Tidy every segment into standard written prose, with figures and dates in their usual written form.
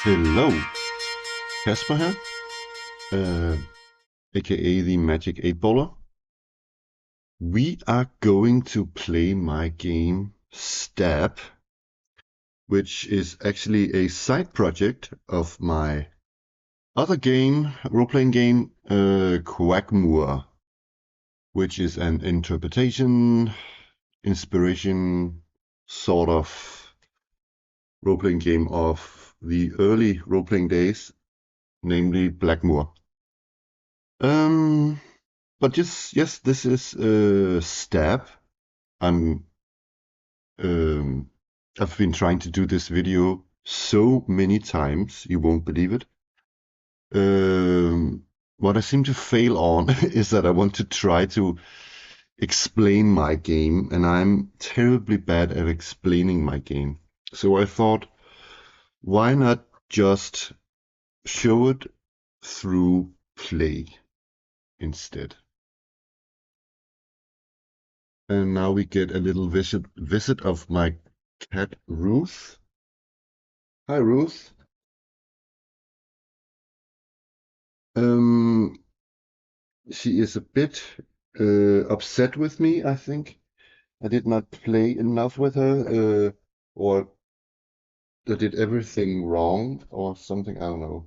Hello, Casper here, aka the Magic 8 Baller. We are going to play my game Stab, which is actually a side project of my other game, role-playing game, Quackmoor, which is an interpretation, inspiration, sort of role-playing game of the early role-playing days, namely Blackmoor. Um, But yes, this is Stab. I'm um, I've been trying to do this video so many times, you won't believe it. What I seem to fail on is that I want to try to explain my game, and I'm terribly bad at explaining my game. So I thought, why not just show it through play instead? And now we get a little visit of my cat Ruth. Hi Ruth. Um, she is a bit upset with me, I think. I did not play enough with her, or I did everything wrong, or something. I don't know.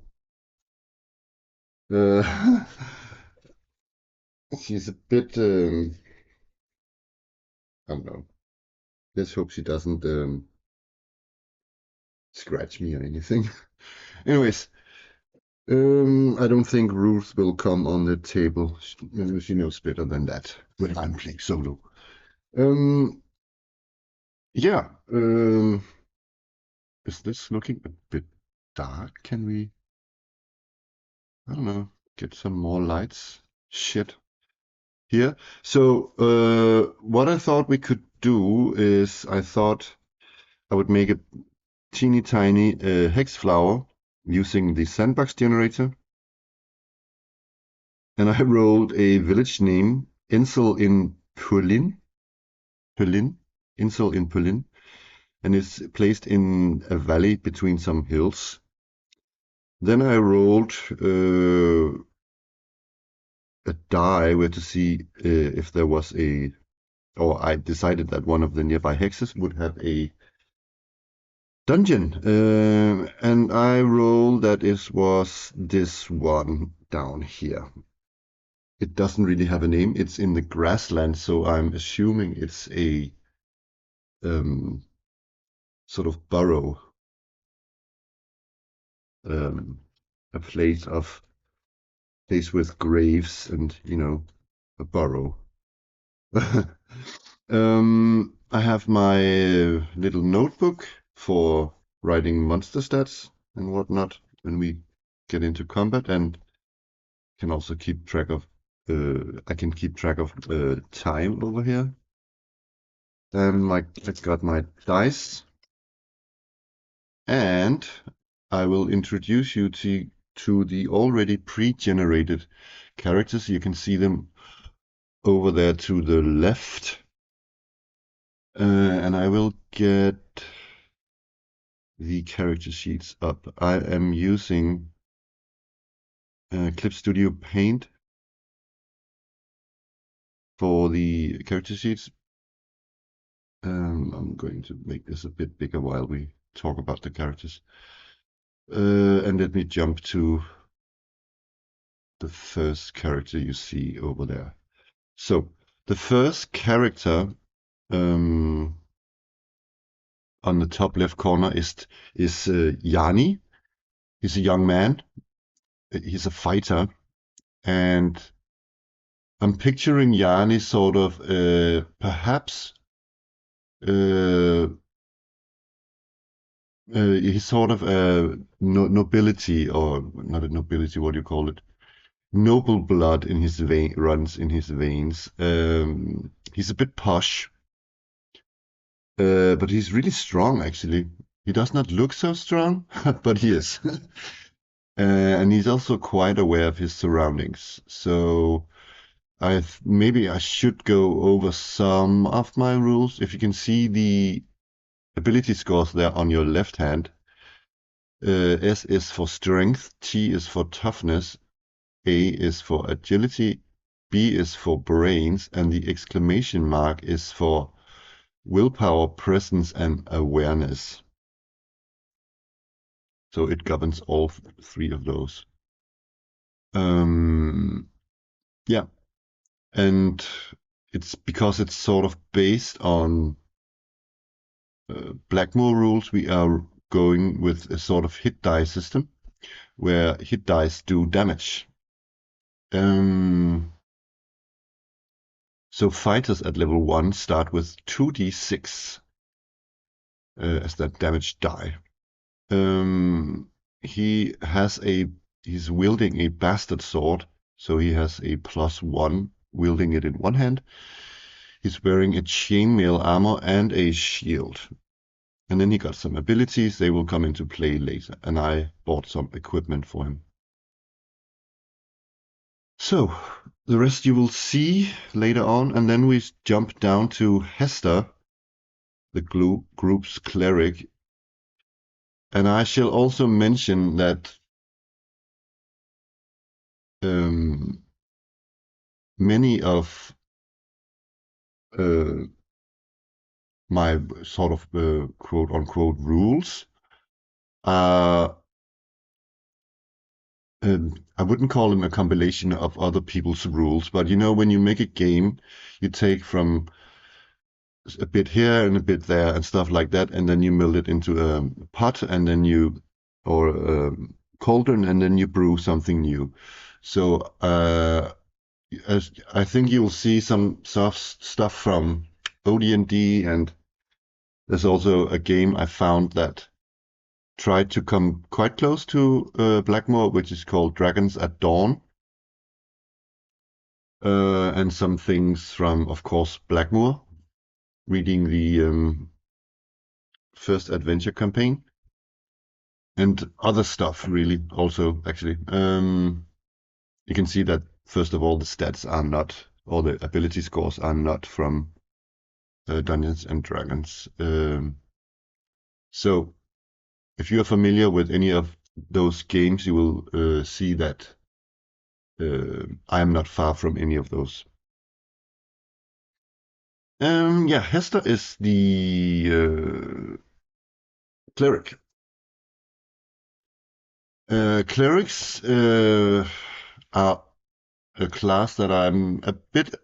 Uh, she's a bit, I don't know. Let's hope she doesn't scratch me or anything. Anyways, I don't think Ruth will come on the table. She knows better than that when I'm playing solo. Um, yeah. Is this looking a bit dark? Can we, I don't know, get some more lights? Shit. Here. So, what I thought we could do is I thought I would make a teeny tiny hex flower using the sandbox generator. And I rolled a village name, Insel in Perlin, Insel in Perlin, and it's placed in a valley between some hills. Then I rolled a die where to see if there was or I decided that one of the nearby hexes would have a dungeon. And I rolled that it was this one down here. It doesn't really have a name. It's in the grassland, so I'm assuming it's a um, sort of burrow, um, a place with graves and, a burrow. I have my little notebook for writing monster stats and whatnot when we get into combat, and can also keep track of. I can keep track of time over here. Then I've got my dice, and I will introduce you to the already pre-generated characters. You can see them over there to the left. And I will get the character sheets up. I am using Clip Studio Paint for the character sheets. I'm going to make this a bit bigger while we talk about the characters. And let me jump to the first character you see over there. So the first character on the top left corner is Yanni. He's a young man. He's a fighter, and I'm picturing Yanni sort of perhaps he's sort of a nobility, or not a nobility, what do you call it? Noble blood in his vein runs in his veins. He's a bit posh, but he's really strong actually. He does not look so strong, but he is. And he's also quite aware of his surroundings. So maybe I should go over some of my rules. If you can see the ability scores there on your left hand, S is for strength, T is for toughness, A is for agility, B is for brains, and the exclamation mark is for willpower, presence, and awareness. So it governs all three of those. Yeah, and it's because it's sort of based on Blackmore rules. We are going with a sort of hit die system where hit dice do damage. So fighters at level 1 start with 2d6 as that damage die. He's wielding a bastard sword, so he has a +1 wielding it in one hand. He's wearing a chainmail armor and a shield. And then he got some abilities. They will come into play later. And I bought some equipment for him. So the rest you will see later on. And then we jump down to Hester, the group's cleric. And I shall also mention that many of my sort of quote unquote rules are I wouldn't call them a compilation of other people's rules, but you know, when you make a game, you take from a bit here and a bit there and stuff like that, and then you melt it into a pot, and then or a cauldron, and then you brew something new. So as I think you'll see some soft stuff from OD&D, and there's also a game I found that tried to come quite close to Blackmore, which is called Dragons at Dawn. And some things from, of course, Blackmore, reading the first adventure campaign, and other stuff, really, also, actually. You can see that, first of all, the stats are not, or the ability scores are not from Dungeons and Dragons. So, if you are familiar with any of those games, you will see that I am not far from any of those. Yeah, Hester is the cleric. Clerics are a class that I'm a bit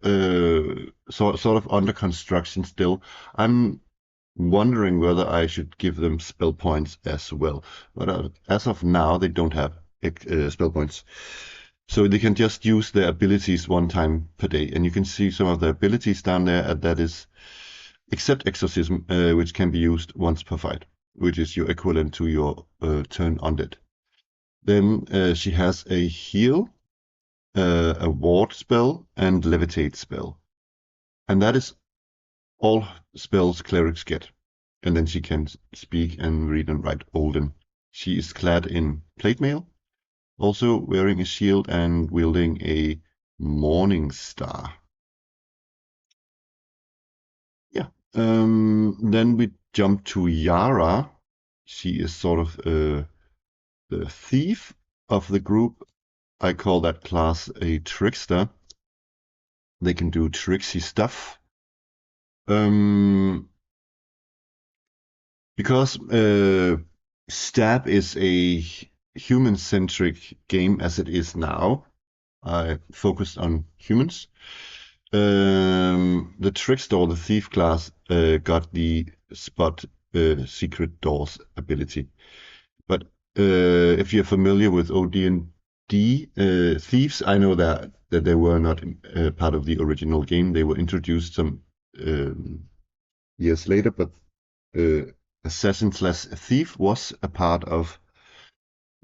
sort of under construction still. I'm wondering whether I should give them spell points as well. But as of now, they don't have spell points. So they can just use their abilities one time per day. And you can see some of the abilities down there, that is, except Exorcism, which can be used once per fight, which is your equivalent to your turn undead. Then she has a heal, a ward spell, and levitate spell. And that is all spells clerics get. And then she can speak and read and write Olden. She is clad in plate mail, also wearing a shield and wielding a morning star. Yeah. Then we jump to Yara. She is sort of the thief of the group. I call that class a trickster. They can do tricksy stuff. Because Stab is a human-centric game as it is now. I focused on humans. The trickster or the thief class got the spot secret doors ability. But if you're familiar with OD&D thieves, I know that they were not part of the original game. They were introduced some years later, but Assassin/Thief was a part of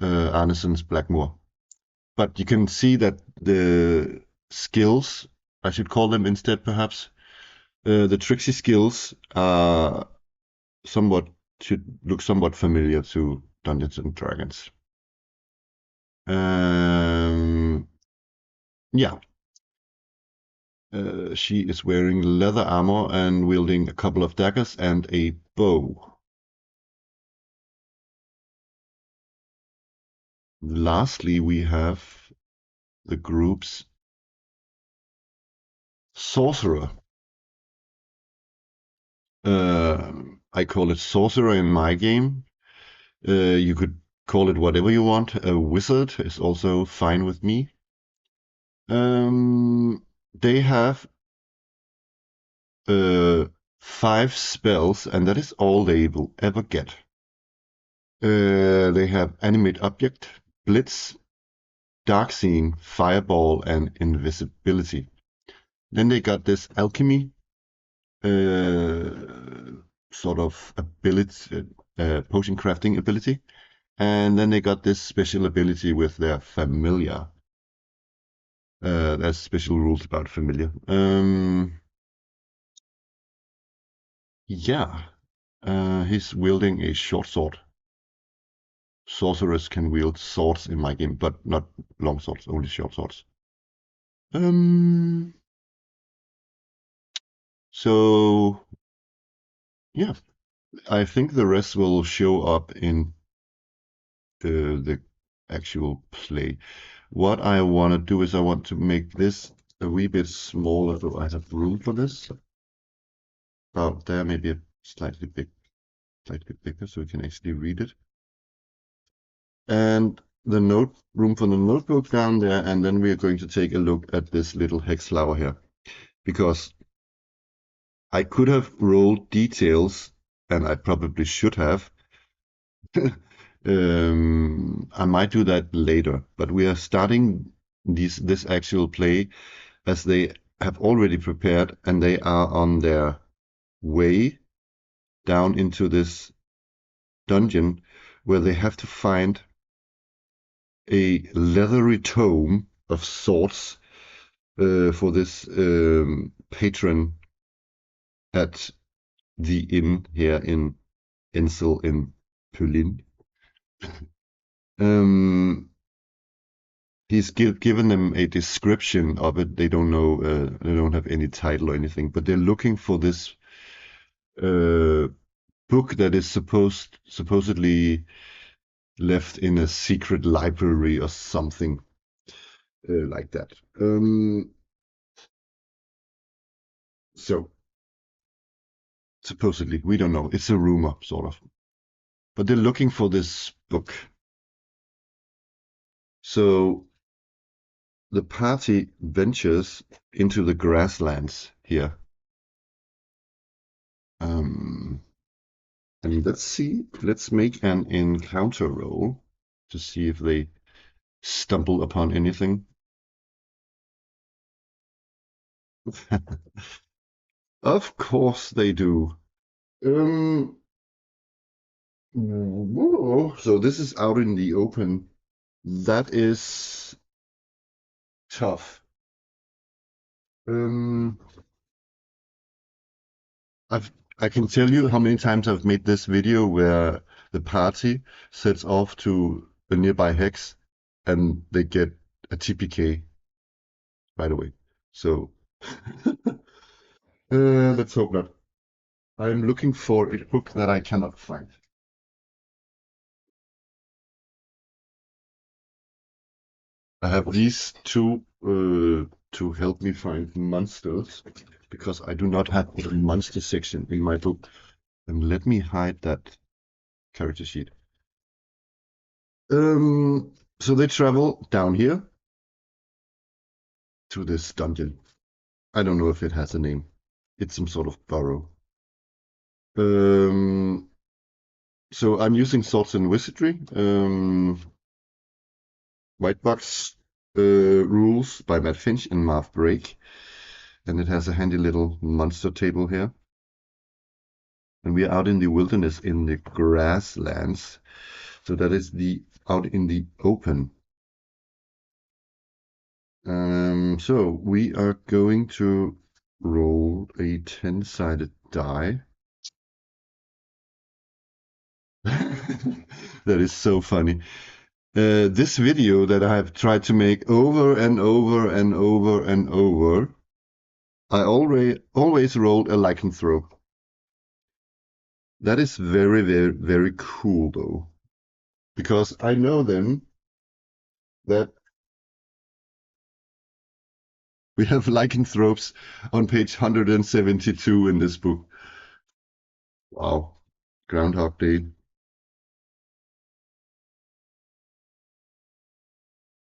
Arneson's Blackmore. But you can see that the skills, I should call them instead perhaps, the tricksy skills are should look somewhat familiar to Dungeons and Dragons. Yeah. She is wearing leather armor and wielding a couple of daggers and a bow. Lastly, we have the groups Sorcerer. I call it Sorcerer in my game. You could call it whatever you want. A wizard is also fine with me. They have uh, 5 spells, and that is all they will ever get. They have Animate Object, Blitz, Darkseeing, Fireball, and Invisibility. Then they got this Alchemy sort of ability, potion crafting ability. And then they got this special ability with their Familiar. There's special rules about Familiar. Yeah, he's wielding a short sword. Sorcerers can wield swords in my game, but not long swords, only short swords. So yeah, I think the rest will show up in the actual play. What I want to do is I want to make this a wee bit smaller so I have room for this. Oh, there maybe a slightly bigger so we can actually read it. And the room for the notebook down there, and then we are going to take a look at this little hex flower here. Because I could have rolled details, and I probably should have. I might do that later, but we are starting this actual play as they have already prepared, and they are on their way down into this dungeon where they have to find a leathery tome of sorts for this patron at the inn here in Ensel in Pulin. He's given them a description of it. They don't know, they don't have any title or anything, but they're looking for this book that is supposedly left in a secret library or something like that. So supposedly, we don't know. It's a rumor, sort of. But they're looking for this book. So the party ventures into the grasslands here. And let's see. Let's make an encounter roll to see if they stumble upon anything. Of course they do. So this is out in the open. That is tough. I can tell you how many times I've made this video where the party sets off to a nearby hex and they get a TPK right away. So let's hope not. I'm looking for a book that I cannot find. I have these two to help me find monsters because I do not have a monster section in my book. And let me hide that character sheet. So they travel down here to this dungeon. I don't know if it has a name. It's some sort of burrow. So I'm using Swords and Wizardry. White Box rules by Matt Finch and Marv Brake. And it has a handy little monster table here. And we are out in the wilderness in the grasslands. So that is out in the open. So we are going to roll a 10-sided die. That is so funny. This video that I have tried to make over and over and over and over, I always rolled a lycanthrope. That is very, very, very cool though, because I know them That we have lycanthropes on page 172 in this book. Wow. Groundhog Day.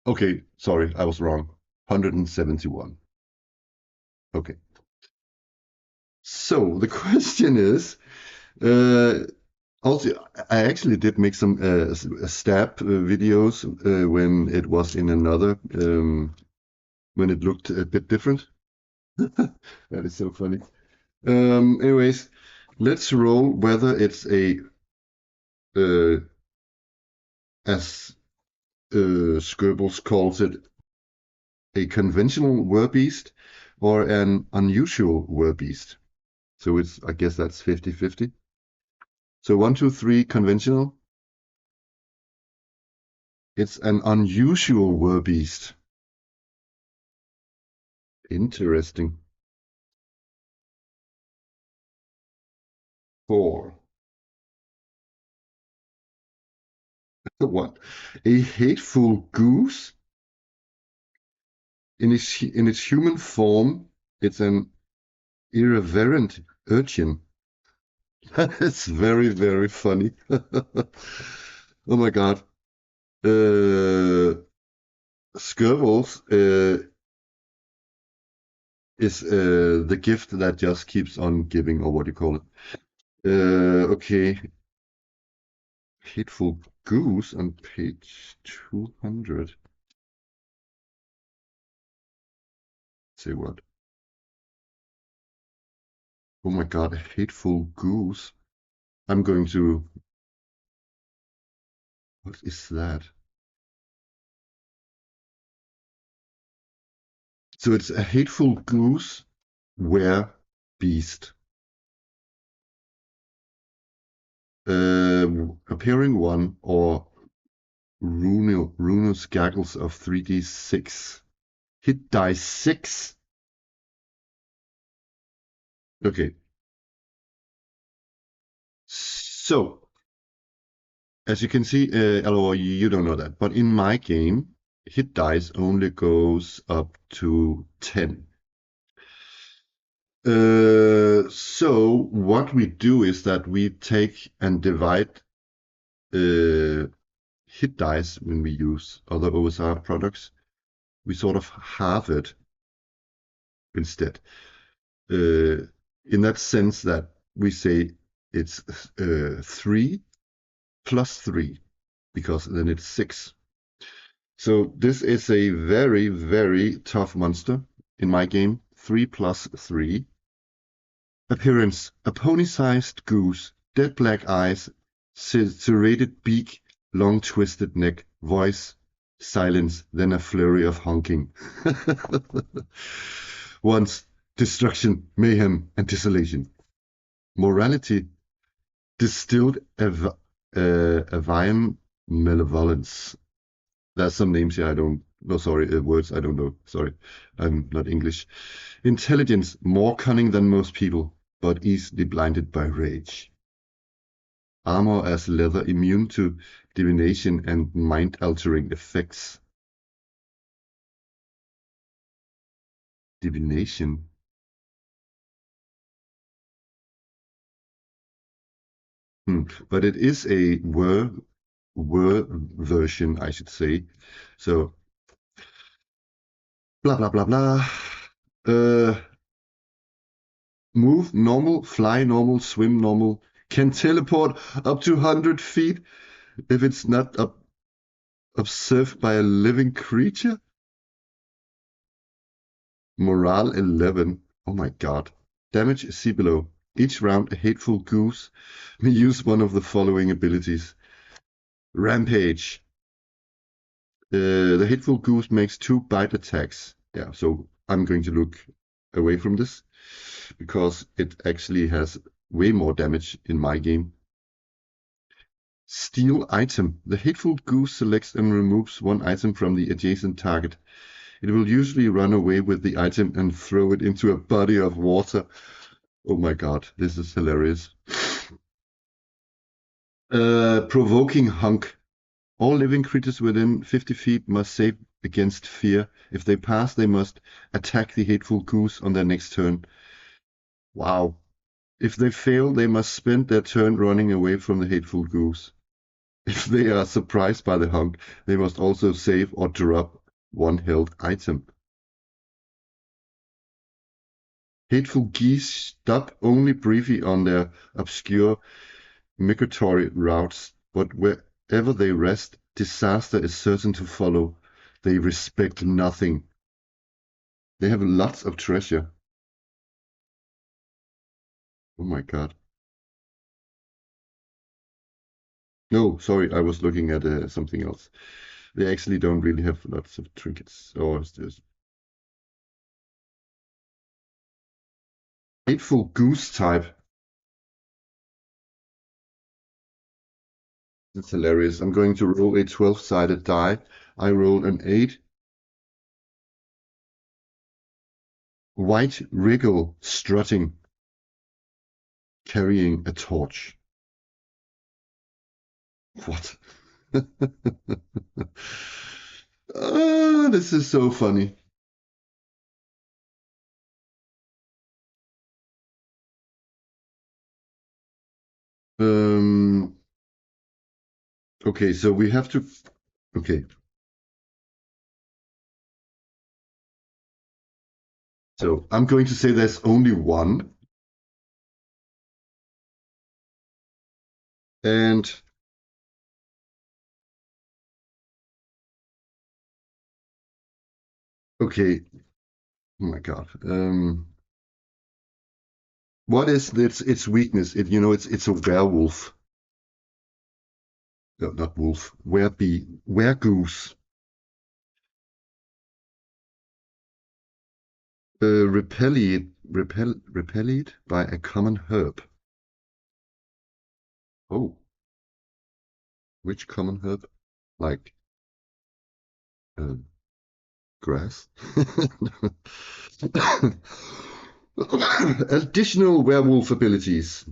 Okay, sorry, I was wrong. 171. Okay. So the question is, uh, also, I actually did make some stab videos when it was in another, when it looked a bit different. That is so funny. Anyways, let's roll whether it's a, uh, as Goebbels calls it, a conventional werbeast or an unusual werbeast. So it's, I guess that's 50-50. So 1, 2, 3, conventional. It's an unusual werbeast. Interesting. 4. What? A hateful goose? In its human form, it's an irreverent urchin. It's very, very funny. Oh my God. Skirvels is the gift that just keeps on giving, or what do you call it? Okay. Hateful Goose on page 200. Say what? Oh my God, a Hateful Goose. I'm going to. What is that? So it's a Hateful Goose were beast. Appearing 1 or Runus Gaggles of 3d6. Hit die 6. Okay. So, as you can see, LOR, you don't know that, but in my game, hit dice only goes up to 10. So what we do is that we take and divide hit dice when we use other OSR products. We sort of halve it instead. In that sense that we say it's 3 plus 3, because then it's 6. So this is a very, very tough monster in my game. 3 plus 3. Appearance: a pony-sized goose, dead black eyes, serrated beak, long twisted neck. Voice: silence, then a flurry of honking. Once: destruction, mayhem, and desolation. Morality: distilled avian malevolence. There's some names here I don't. No, sorry, words I don't know. Sorry, I'm not English. Intelligence: more cunning than most people, but easily blinded by rage. Armor as leather, immune to divination and mind-altering effects. Divination. But it is a were version, I should say. So blah blah blah blah. Move normal, fly normal, swim normal, can teleport up to 100 feet if it's not observed by a living creature. Morale 11. Oh my God. Damage see below. Each round, a hateful goose may use one of the following abilities. Rampage. The hateful goose makes 2 bite attacks. Yeah, so I'm going to look away from this because it actually has way more damage in my game. Steal item. The hateful goose selects and removes 1 item from the adjacent target. It will usually run away with the item and throw it into a body of water. Oh my God, this is hilarious. Provoking hunk. All living creatures within 50 feet must save against fear. If they pass, they must attack the hateful goose on their next turn. Wow. If they fail, they must spend their turn running away from the hateful goose. If they are surprised by the hunt, they must also save or drop one held item. Hateful geese stop only briefly on their obscure migratory routes, but wherever they rest, disaster is certain to follow. They respect nothing. They have lots of treasure. Oh my god. No, sorry, I was looking at something else. They actually don't really have lots of trinkets. Or there's hateful goose type. That's hilarious. I'm going to roll a 12-sided die. I roll an 8. White wriggle strutting, carrying a torch. What? This is so funny. Um, okay, so we have to. Okay, so I'm going to say there's only one. And okay, oh my God. What is its weakness? It's a werewolf. No, not wolf. Weregoose. Repelled by a common herb. Oh, which common herb? Like uh, grass? Additional werewolf abilities.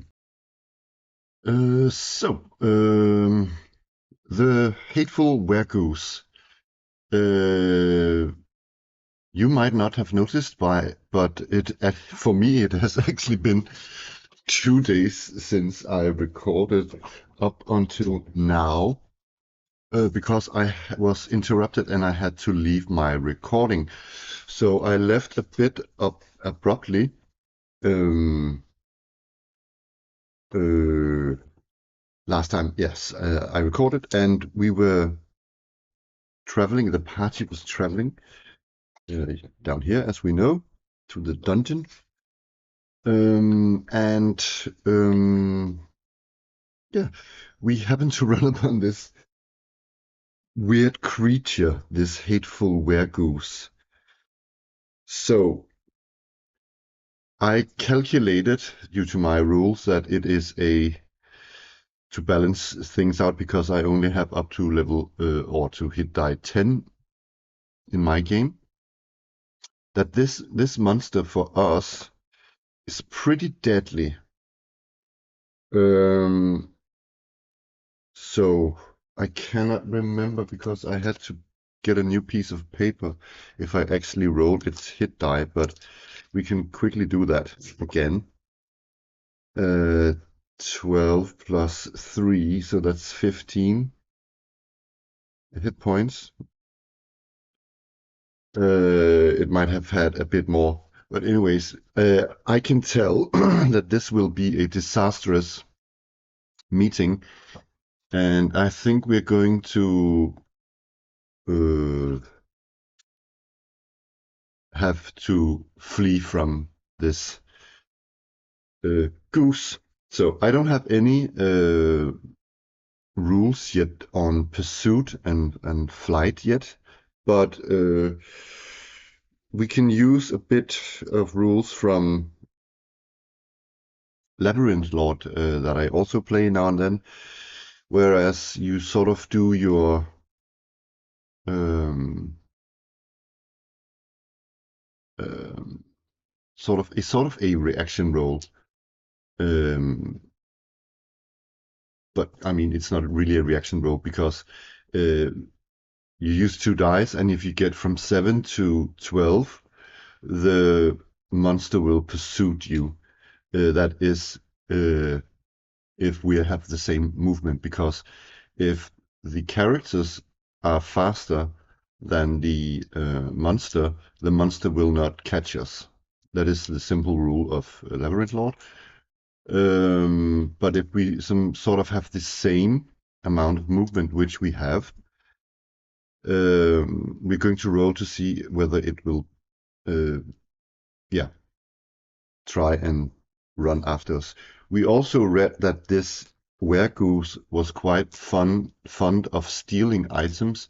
The hateful weregoose. Uh, you might not have noticed but for me it has actually been 2 days since I recorded up until now. Because I was interrupted and I had to leave my recording. So I left a bit up abruptly. Um, uh, Last time, yes, I recorded and we were traveling. The party was traveling down here, as we know, to the dungeon. And yeah, we happened to run upon this weird creature, this hateful weregoose. So I calculated, due to my rules, that it is to balance things out because I only have up to level or to hit die 10 in my game. That this monster for us is pretty deadly. Um, so I cannot remember because I had to get a new piece of paper if I actually rolled its hit die, but we can quickly do that again. 12 plus 3, so that's 15 hit points. It might have had a bit more. But anyways, I can tell that this will be a disastrous meeting, and I think we're going to uh, have to flee from this goose. So I don't have any rules yet on pursuit and flight yet, but we can use a bit of rules from Labyrinth Lord that I also play now and then, whereas you sort of do your um, um, sort of a reaction roll. Um, but I mean, it's not really a reaction roll because you use 2 dice, and if you get from 7 to 12, the monster will pursue you. That is, if we have the same movement, because if the characters are faster than the monster will not catch us. That is the simple rule of Labyrinth Lord. But if we sort of have the same amount of movement, which we have, we're going to roll to see whether it will, yeah, try and run after us. We also read that this wergoose was quite fond of stealing items,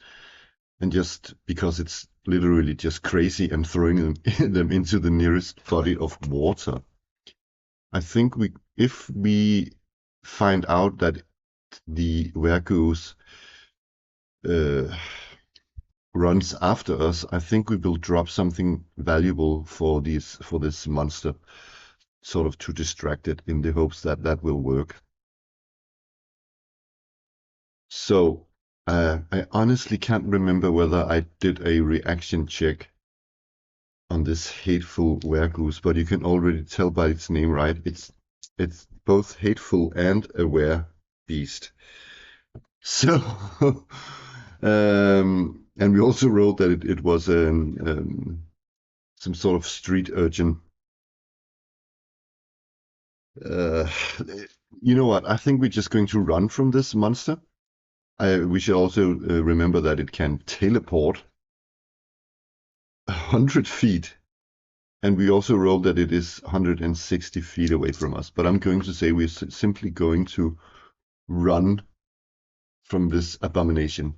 and just because it's literally just crazy and throwing them into the nearest body of water. I think if we find out that the wergoose runs after us, I think we will drop something valuable for this monster, sort of to distract it, in the hopes that that will work. So I honestly can't remember whether I did a reaction check on this hateful wergoose, but you can already tell by its name, right? It's both hateful and a beast. So, and we also wrote that it was some sort of street urchin. You know what? I think we're just going to run from this monster. We should also remember that it can teleport 100 feet. And we also rolled that it is 160 feet away from us. But I'm going to say we're simply going to run from this abomination.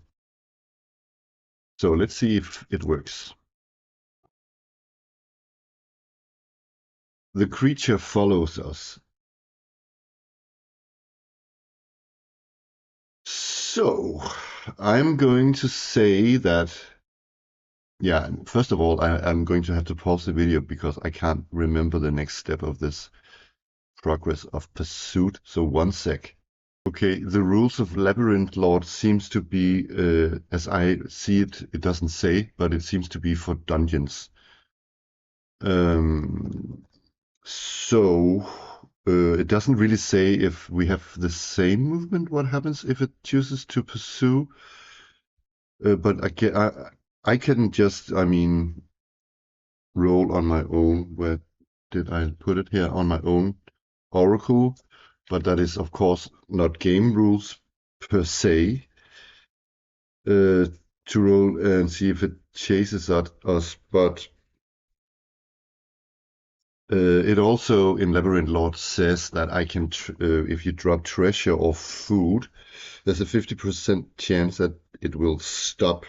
So let's see if it works. The creature follows us. So I'm going to say that, yeah, first of all, I'm going to have to pause the video because I can't remember the next step of this progress of pursuit. So 1 sec. Okay, the rules of Labyrinth Lord seems to be, as I see it, it doesn't say, but it seems to be for dungeons. So it doesn't really say if we have the same movement, what happens if it chooses to pursue. But I can just, I mean, roll on my own. Where did I put it here? On my own oracle. But that is, of course, not game rules per se. To roll and see if it chases at us, but it also in Labyrinth Lord says that I can, if you drop treasure or food, there's a 50% chance that it will stop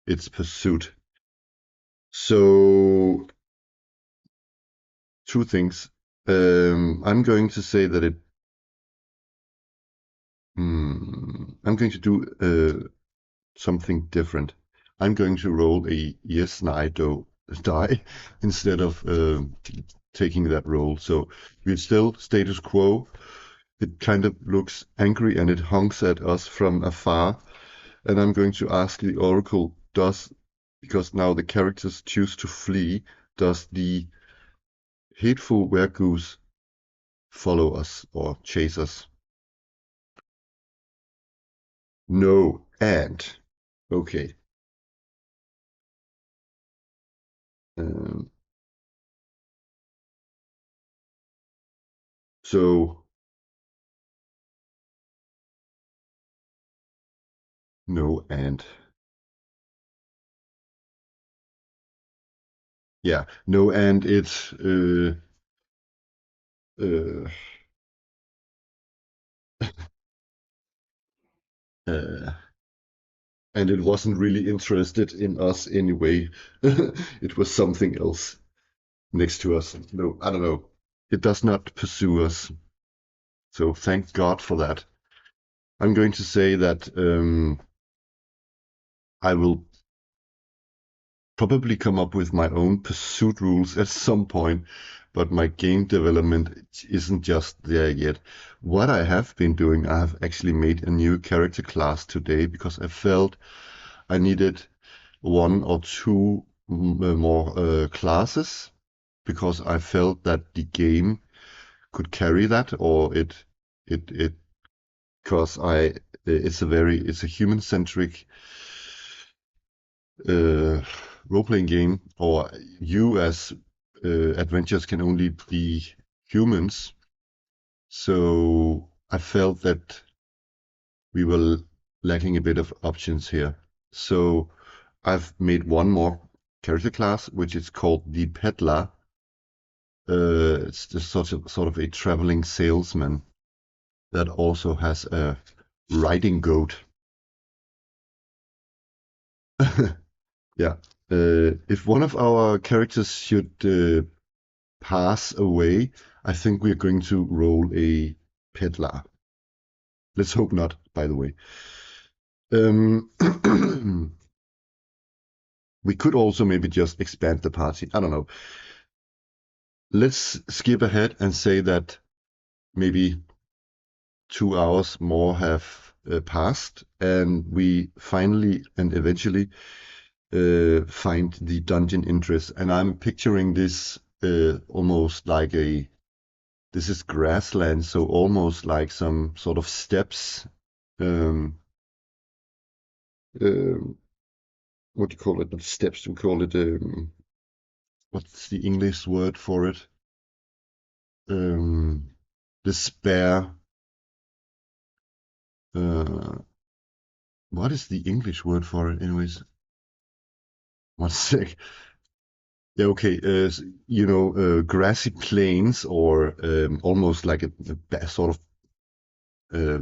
its pursuit. So, two things. I'm going to say that I'm going to do something different. I'm going to roll a yes, no, die instead of taking that roll. So we're still status quo. It kind of looks angry and it honks at us from afar. And I'm going to ask the Oracle, because now the characters choose to flee, does the hateful wergoose follow us or chase us? No, and okay. Um, so no, and yeah, no, and it's uh, uh, and it wasn't really interested in us anyway. It was something else next to us. No, I don't know. It does not pursue us. So thank God for that. I'm going to say that I will probably come up with my own pursuit rules at some point, but my game development isn't just there yet. What I have been doing, I have actually made a new character class today because I felt I needed one or two more classes because I felt that the game could carry that, or it because it's a human centric role playing game, or you as adventurers can only be humans. So I felt that we were lacking a bit of options here. So I've made one more character class, which is called the Peddler. It's just sort of a traveling salesman that also has a riding goat. Yeah. If one of our characters should pass away, I think we're going to roll a peddler. Let's hope not, by the way. We could also maybe just expand the party. I don't know. Let's skip ahead and say that maybe 2 hours more have passed, and we finally and eventually find the dungeon interest. And I'm picturing this almost like this is grassland, so almost like some sort of steppes. Um, what do you call it? Not steps. We call it. What's the English word for it? Um, Despair. Uh, what is the English word for it, anyways? One sec. Yeah, okay. Grassy plains, or almost like a sort of uh,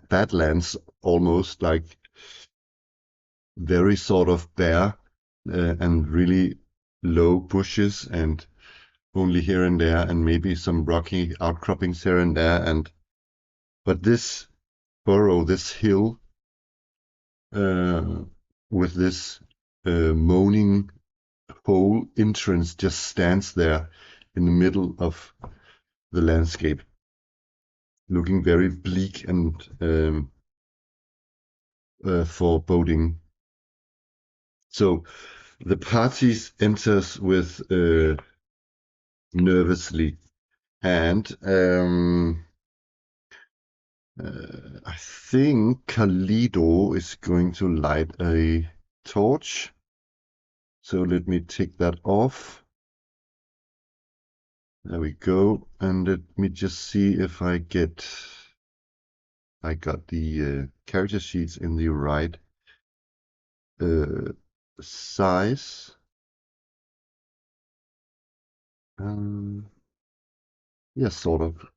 badlands, almost like very sort of bare and really low bushes, and only here and there, and maybe some rocky outcroppings here and there. But this burrow, this hill, uh, with this moaning hole entrance, just stands there in the middle of the landscape, looking very bleak and foreboding. So the party enters with nervously, and I think Kalido is going to light a torch. So let me take that off. There we go. And let me just see if I got the character sheets in the right size. Yes, sort of.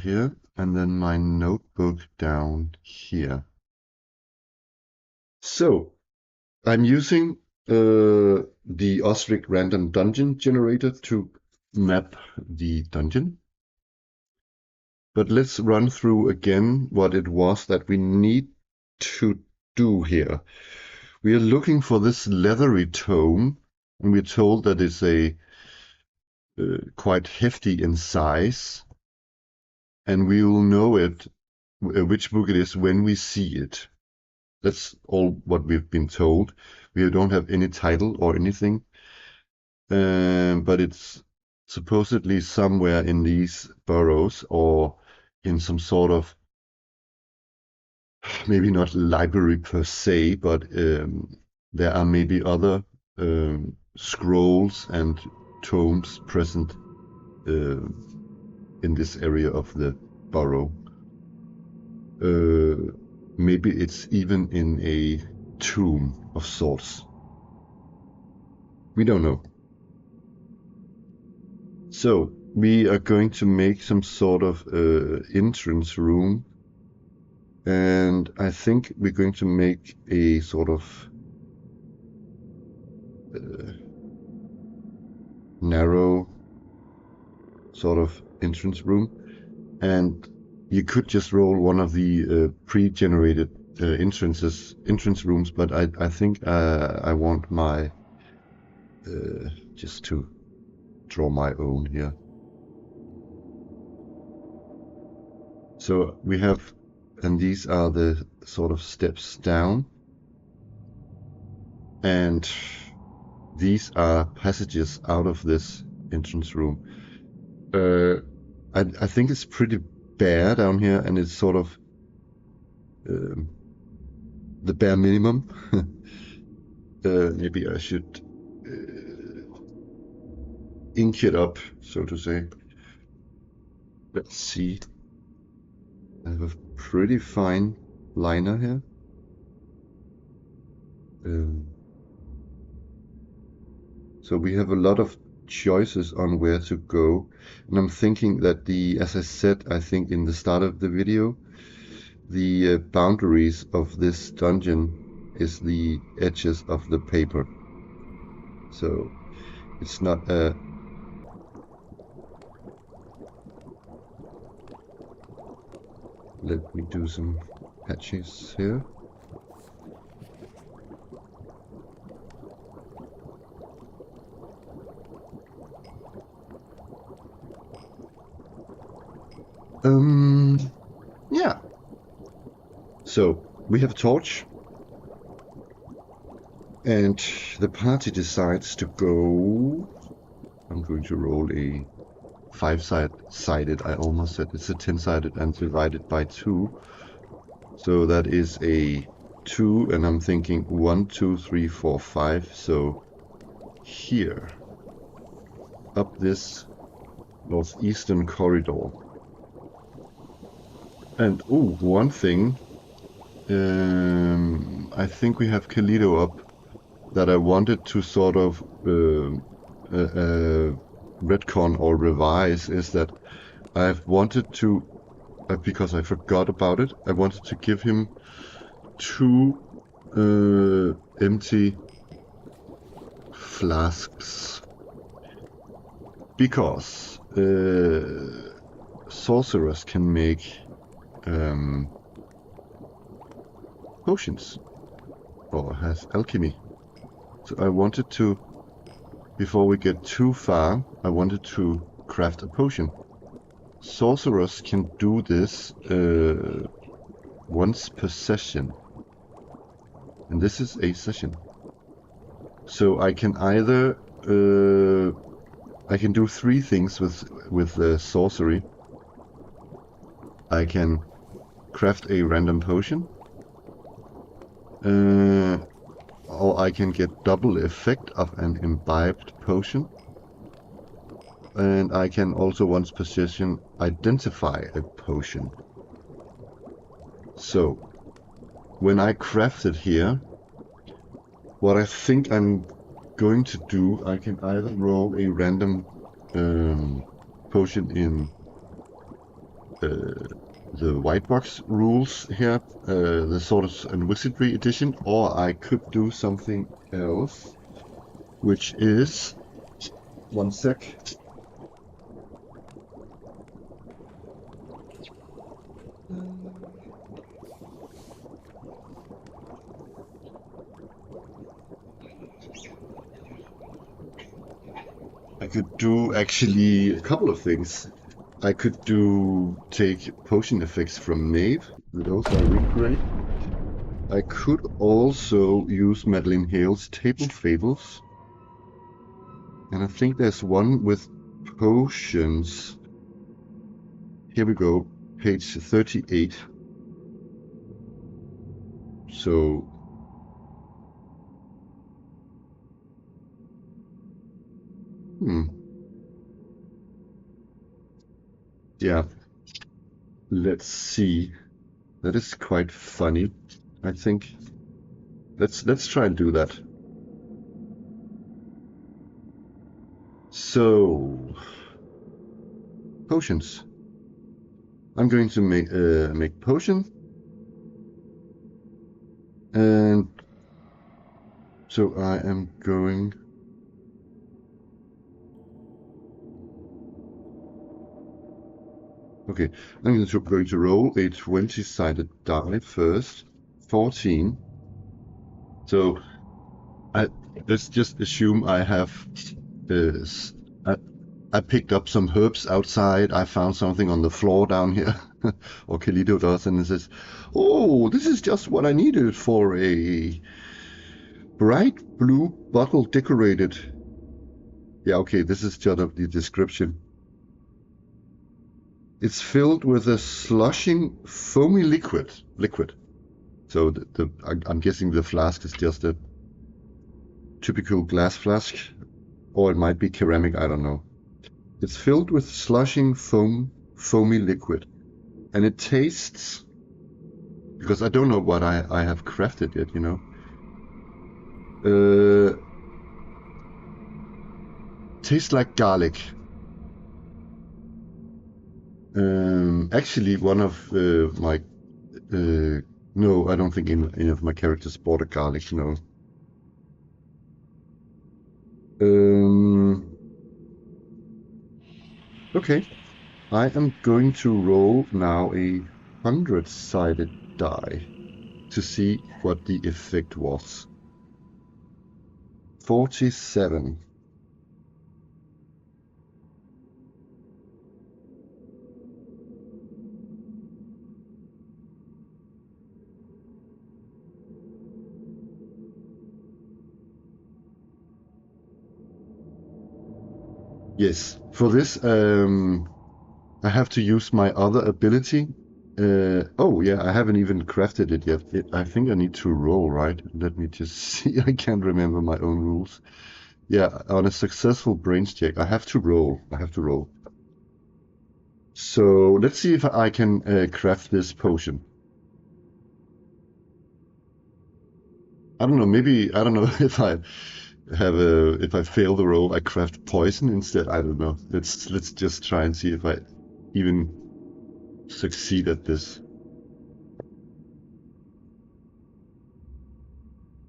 Here, and then my notebook down here. So I'm using the Osric random dungeon generator to map the dungeon. But let's run through again what it was that we need to do here. We are looking for this leathery tome, and we're told that it's a quite hefty in size, and we will know which book it is when we see it. That's all what we've been told. We don't have any title or anything, but it's supposedly somewhere in these burrows, or in some sort of, maybe not library per se, but there are maybe other scrolls and tomes present in this area of the burrow. Maybe it's even in a tomb of sorts. We don't know. So we are going to make some sort of entrance room, and I think we're going to make a sort of narrow sort of entrance room, and you could just roll one of the pre-generated entrance rooms, but I think I want my just to draw my own here. So we have, and these are the sort of steps down, and these are passages out of this entrance room. I think it's pretty bare down here, and it's sort of the bare minimum. Maybe I should ink it up, so to say. Let's see. I have a pretty fine liner here. So we have a lot of choices on where to go, and I'm thinking that as I said, I think in the start of the video, the boundaries of this dungeon is the edges of the paper. So it's not a let me do some patches here. Yeah. So we have a torch, and the party decides to go. I'm going to roll a 5-sided. I almost said it's a 10-sided and divided by 2. So that is a 2, and I'm thinking 1, 2, 3, 4, 5. So here, up this northeastern corridor. And one thing, I think we have Kalido up that I wanted to sort of retcon or revise, is that I've wanted to, because I forgot about it, I wanted to give him 2 empty flasks, because sorcerers can make potions, or has alchemy. So I wanted to, before we get too far, I wanted to craft a potion. Sorcerers can do this once per session, and this is a session. So I can either I can do 3 things with sorcery. I can craft a random potion, or I can get double effect of an imbibed potion, and I can also once per session identify a potion. So when I craft it here, what I think I'm going to do, I can either roll a random potion in the white box rules here, the Swords and Wizardry edition, or I could do something else, which is, one sec. I could do actually a couple of things. I could take potion effects from Knave, those are really great. I could also use Madeline Hale's Table Fables, and I think there's one with potions. Here we go, page 38. So yeah, let's see. That is quite funny. I think let's try and do that. So potions. I'm going to make potion, and so I am going. Okay, I'm going to roll a 20-sided die first. 14. So let's just assume I have I, I picked up some herbs outside. I found something on the floor down here, or Kalito does, and it says, "Oh, this is just what I needed for a bright blue bottle decorated." Yeah, okay, this is just the description. It's filled with a slushing, foamy liquid. So I'm guessing the flask is just a typical glass flask, or it might be ceramic. I don't know. It's filled with slushing foamy liquid, and it tastes, because I don't know what I have crafted yet. Tastes like garlic. Actually, one of my no, I don't think any of my characters bought a garlic. No. Um, okay, I am going to roll now a 100-sided die to see what the effect was. 47. Yes, for this, I have to use my other ability. Oh, yeah, I haven't even crafted it yet. I think I need to roll, right? Let me just see. I can't remember my own rules. Yeah, on a successful brains check, I have to roll. I have to roll. So let's see if I can craft this potion. I don't know. Maybe I don't know if if I fail the roll, I craft poison instead. I don't know. Let's just try and see if I even succeed at this.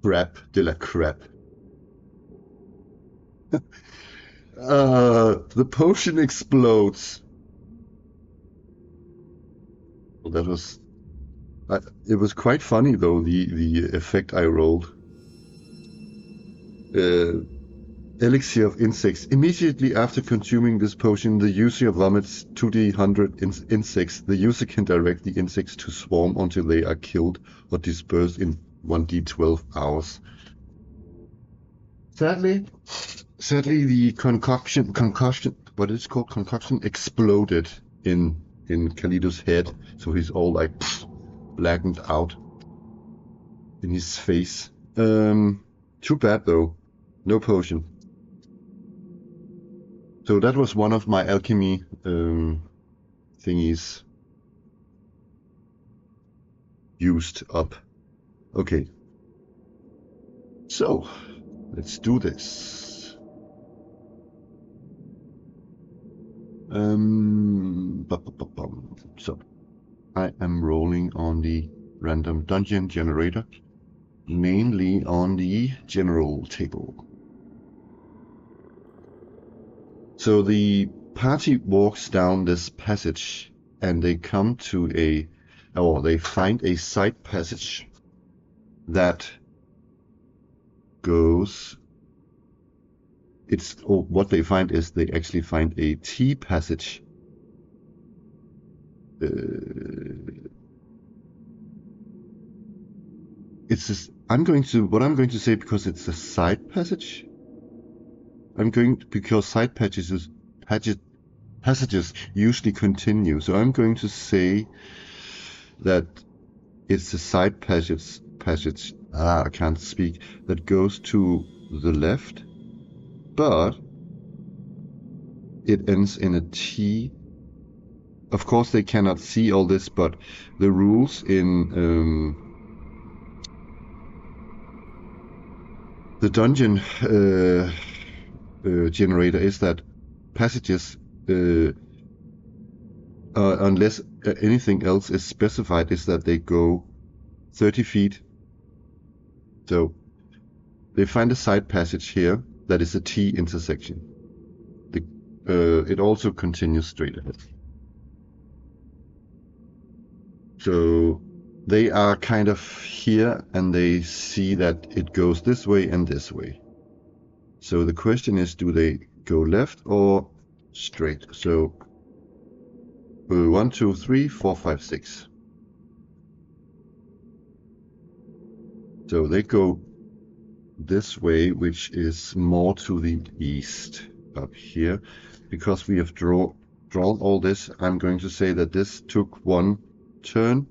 Crap de la crap. The potion explodes. Well, that was. It was quite funny though. The effect I rolled. Uh, Elixir of insects. Immediately after consuming this potion, the user vomits 2d100 insects. The user can direct the insects to swarm until they are killed or dispersed in 1d12 hours. Sadly, the concoction, what is it called? Concoction exploded in Kalito's head, so he's all like blackened out in his face. Too bad though, no potion. So that was one of my alchemy thingies used up. Okay, so let's do this. So I am rolling on the random dungeon generator, mainly on the general table. So the party walks down this passage and they come to they find a side passage that goes. What they find is they actually find a T passage. What I'm going to say, because it's a side passage. Because side passages usually continue. So I'm going to say that it's a side passage. I can't speak. That goes to the left, but it ends in a T. Of course, they cannot see all this, but the rules in the dungeon generator is that passages, unless anything else is specified, is that they go 30 feet. So they find a side passage here that is a T intersection. It also continues straight ahead. So they are kind of here and they see that it goes this way and this way. So the question is, do they go left or straight. So 1, 2, 3, 4, 5, 6. So they go this way, which is more to the east up here. Because we have drawn all this, I'm going to say that this took one turn.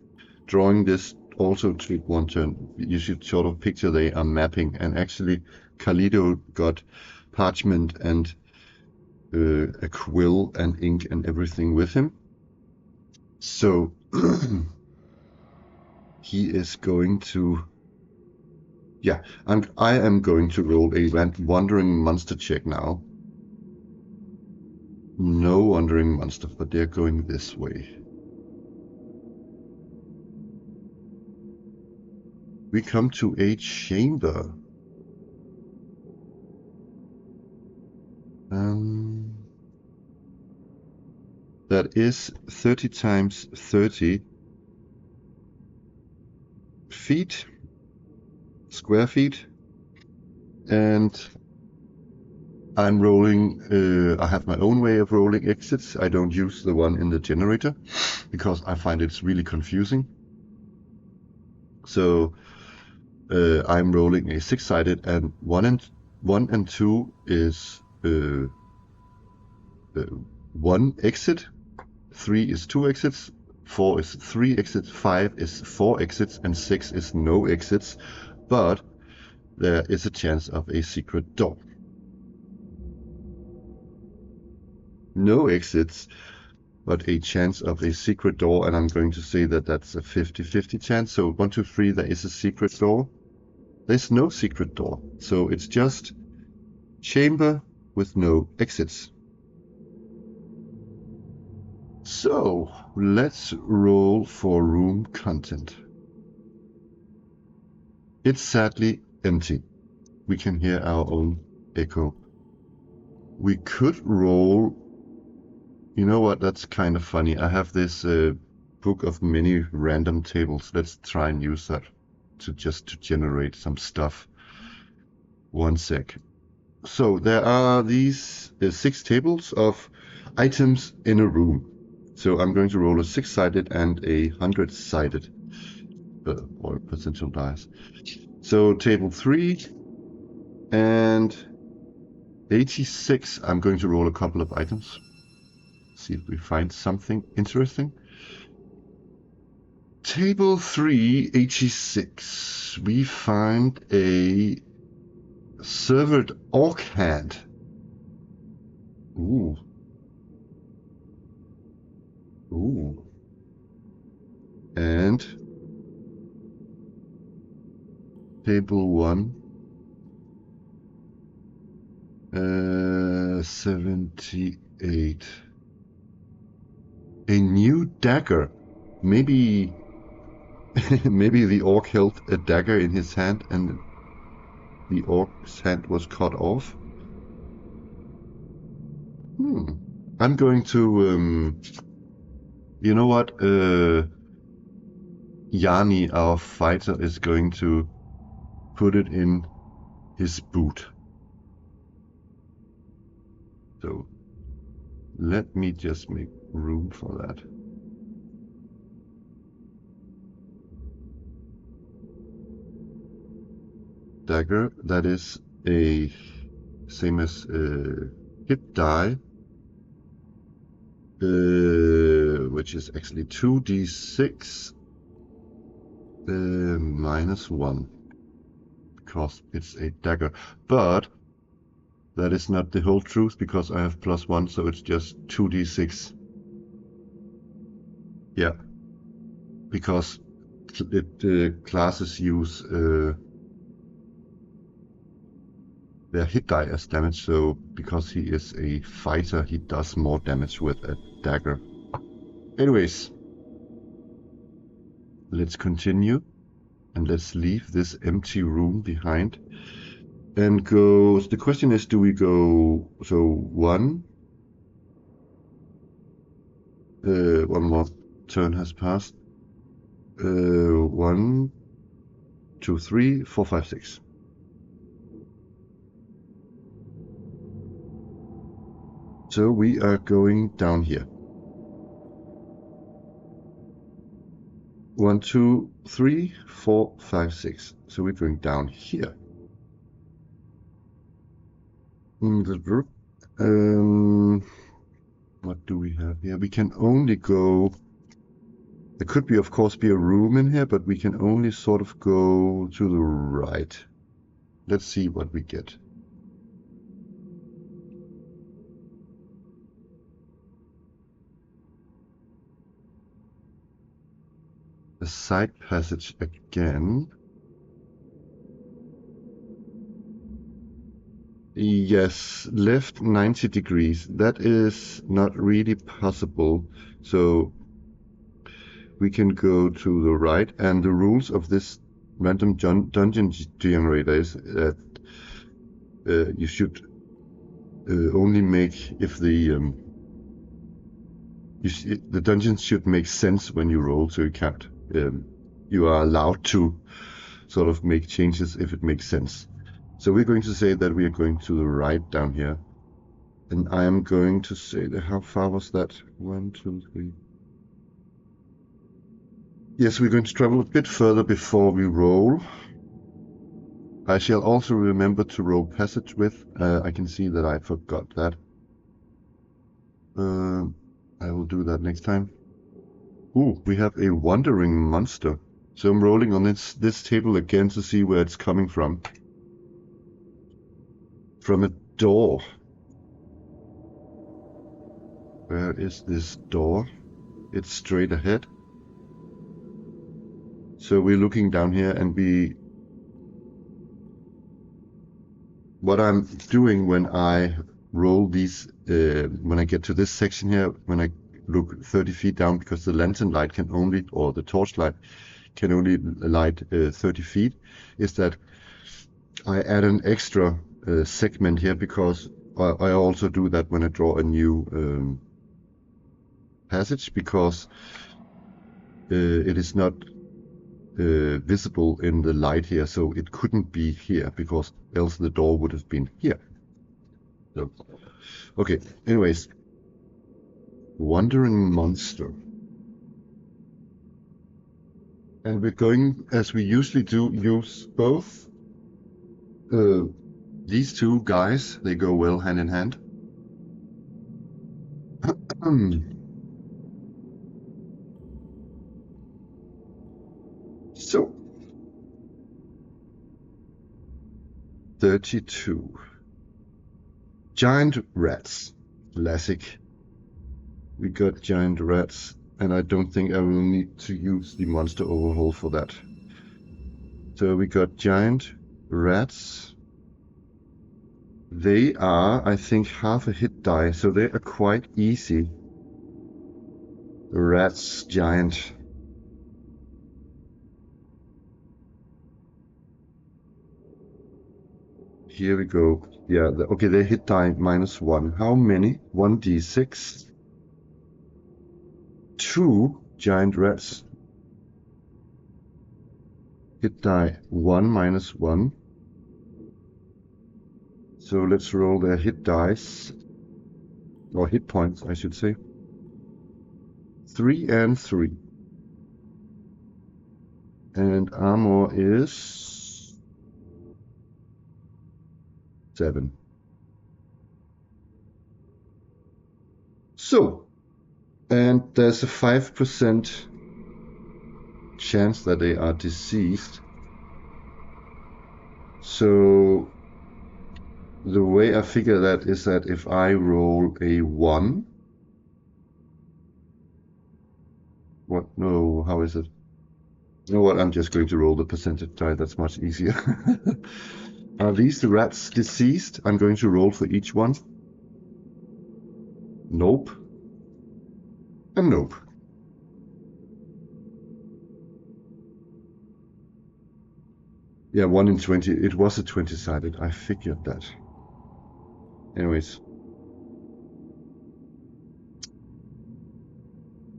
Drawing this also took one turn. You should sort of picture they are mapping, and actually Carlito got parchment and a quill and ink and everything with him. So he is going to, yeah, I am going to roll a wandering monster check now. No wandering monster, but they're going this way. We come to a chamber. That is 30 times 30 feet, square feet, and I'm rolling, I have my own way of rolling exits. I don't use the one in the generator because I find it's really confusing. So I'm rolling a 6-sided, and 1 and 2 is 1 exit, 3 is 2 exits, 4 is 3 exits, 5 is 4 exits, and 6 is no exits, but there is a chance of a secret door. No exits, but a chance of a secret door, and I'm going to say that that's a 50-50 chance. So 1, 2, 3, there is a secret door. There's no secret door, so it's just chamber with no exits. So let's roll for room content. It's sadly empty. We can hear our own echo. We could roll. You know what? That's kind of funny. I have this book of many random tables. Let's try and use that to generate some stuff. 1 sec. So there are these 6 tables of items in a room. So I'm going to roll a 6-sided and a 100-sided or potential dice. So table 3 and 86. I'm going to roll a couple of items. See if we find something interesting. Table 3, 86. We find a severed orc hand. Ooh. Ooh. And table 1, 78. A new dagger. Maybe maybe the orc held a dagger in his hand and the orc's hand was cut off. I'm going to you know what? Yanni, our fighter, is going to put it in his boot. So let me just make room for that. Dagger, that is a same as hit die, which is actually 2d6 minus 1 because it's a dagger, but that is not the whole truth because I have +1, so it's just 2d6. Yeah, because classes use their hit die as damage, so because he is a fighter, he does more damage with a dagger. Anyways, let's continue and let's leave this empty room behind and go. The question is, do we go? So 1 more turn has passed. 1, 2, 3, 4, 5, 6. So we are going down here. 1, 2, 3, 4, 5, 6. So we're going down here. What do we have here? We can only go. There could be, of course, be a room in here, but we can only sort of go to the right. Let's see what we get. A side passage again. Yes, left 90 degrees. That is not really possible. So we can go to the right, and the rules of this random dungeon generator is that you should only make if the dungeons should make sense when you roll, so you can't. You are allowed to sort of make changes if it makes sense. So we're going to say that we are going to the right down here. And I am going to say that, how far was that? 1, 2, 3. Yes, we're going to travel a bit further before we roll. I shall also remember to roll passage with. I can see that I forgot that. I will do that next time. Ooh, we have a wandering monster. So I'm rolling on this table again to see where it's coming from. From a door. Where is this door? It's straight ahead. So we're looking down here, and what I'm doing when I roll these, when I get to this section here, when I look 30 feet down, because the lantern light can only, or the torch light can only light 30 feet, is that I add an extra segment here, because I also do that when I draw a new passage, because it is not visible in the light here, so it couldn't be here, because else the door would have been here. So, okay, anyways, wandering monster. And we're going, as we usually do, use both these two guys. They go well hand in hand. So, 32. Giant rats. Classic. We got giant rats, and I don't think I will need to use the monster overhaul for that. So we got giant rats. They are, I think, half a hit die, so they are quite easy. Rats, giant. Here we go. Yeah, okay, they hit die -1. How many? 1d6. 2 giant rats. Hit die 1 -1. So let's roll their hit dice. Or hit points, I should say. 3 and 3. And armor is 7. So, and there's a 5% chance that they are deceased. So the way I figure that is that if I roll a 1, how is it? You know what, I'm just going to roll the percentage die, that's much easier. Are these the rats deceased? I'm going to roll for each one. Nope. And nope. Yeah, 1 in 20. It was a 20-sided. I figured that. Anyways.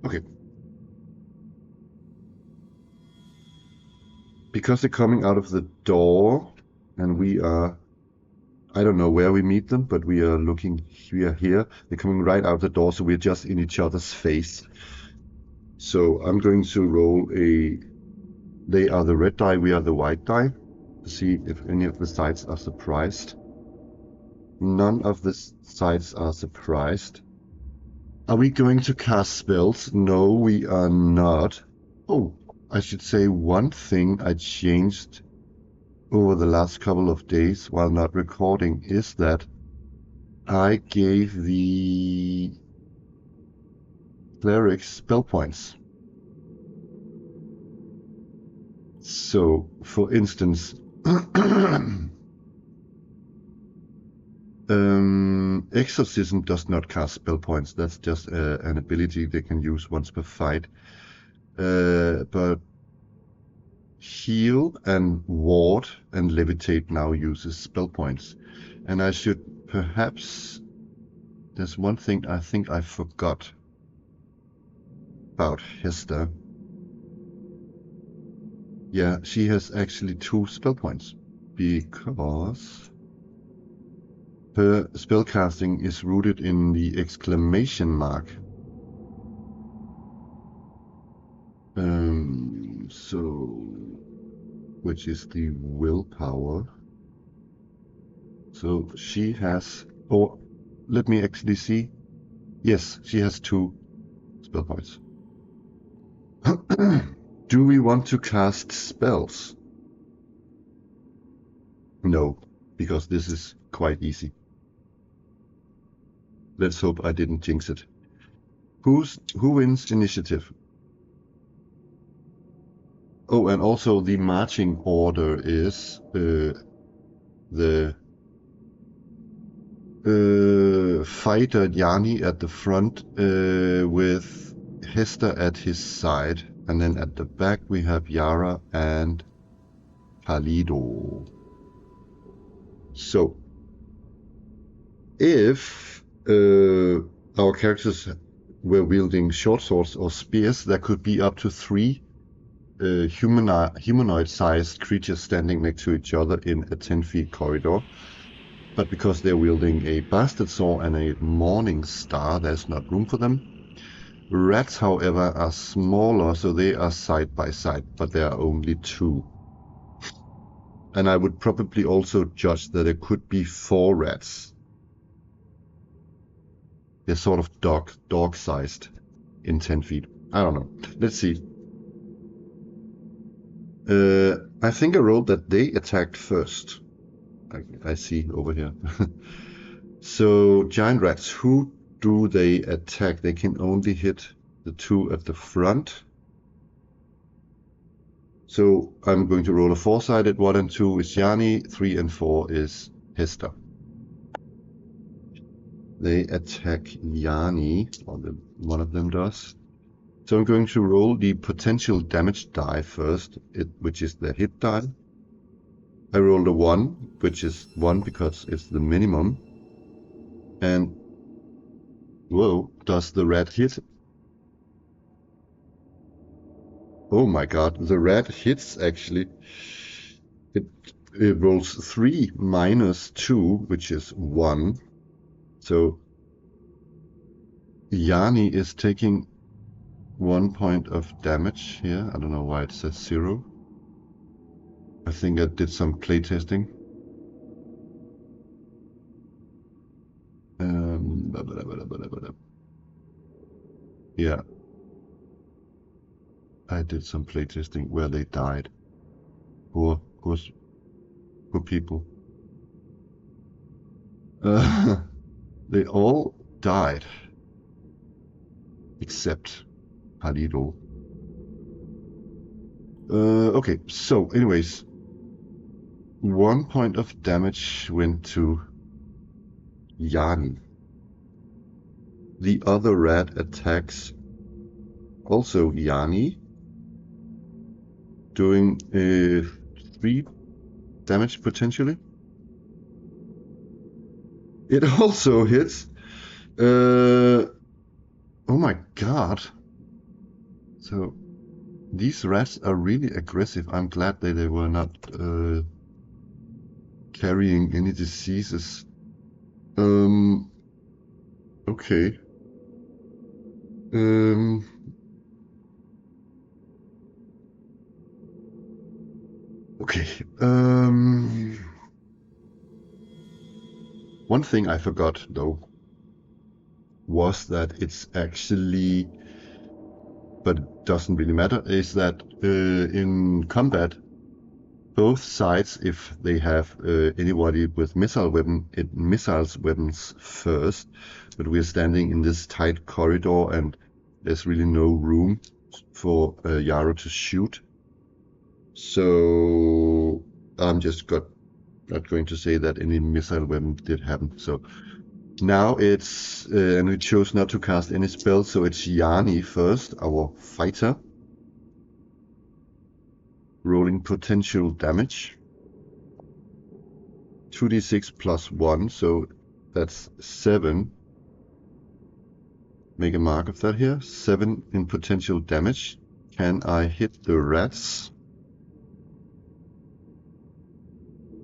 Okay. Because they're coming out of the door, and we are... I don't know where we meet them, but we are here. They're coming right out the door, so we're just in each other's face. So I'm going to roll a... They are the red die, we are the white die, to see if any of the sides are surprised. None of the sides are surprised. Are we going to cast spells? No, we are not. Oh, I should say one thing I changed over the last couple of days while not recording is that I gave the clerics spell points. So, for instance, Exorcism does not cast spell points. That's just an ability they can use once per fight. But Heal and Ward and Levitate now uses spell points. And I should perhaps... There's one thing I think I forgot about Hester. Yeah, she has actually 2 spell points because her spellcasting is rooted in the exclamation mark. Which is the willpower. So she has, or let me actually see. Yes, she has 2 spell points. Do we want to cast spells? No, because this is quite easy. Let's hope I didn't jinx it. Who wins initiative? Oh, and also the marching order is the fighter Yanni at the front with Hester at his side, and then at the back we have Yara and Palido. So, if our characters were wielding short swords or spears, there could be up to 3 humanoid-sized creatures standing next to each other in a 10-feet corridor. But because they're wielding a bastard sword and a morning star, there's not room for them. Rats, however, are smaller, so they are side by side, but there are only 2. And I would probably also judge that there could be 4 rats. They're sort of dog-sized in 10 feet. I don't know. Let's see. I think I rolled that they attacked first. I see over here. So, giant rats, who do they attack? They can only hit the 2 at the front. So, I'm going to roll a 4-sided. 1 and 2 is Yanni, 3 and 4 is Hester. They attack Yanni, or one of them does. So I'm going to roll the potential damage die first, which is the hit die. I rolled a 1, which is 1 because it's the minimum. And, whoa, does the rat hit? Oh my god, the rat hits actually. It rolls 3 minus 2, which is 1. So, Yanni is taking 1 point of damage here. I don't know why it says 0. I think I did some playtesting. Yeah. I did some playtesting where they died. Poor people. They all died. Except Palido. Okay, so anyways. 1 point of damage went to Yanni. The other rat attacks also Yanni, doing 3 damage potentially. It also hits. Oh my god. So these rats are really aggressive. I'm glad that they were not carrying any diseases. Okay. Okay. One thing I forgot though was that it's actually, but it doesn't really matter, is that in combat, both sides, if they have anybody with missile weapon, it missiles weapons first. But we're standing in this tight corridor, and there's really no room for Yaro to shoot. So I'm just not going to say that any missile weapon did happen. So now it's, and we chose not to cast any spells, so it's Yanni first, our fighter, rolling potential damage. 2d6 plus 1, so that's 7. Make a mark of that here. 7 in potential damage. Can I hit the rats?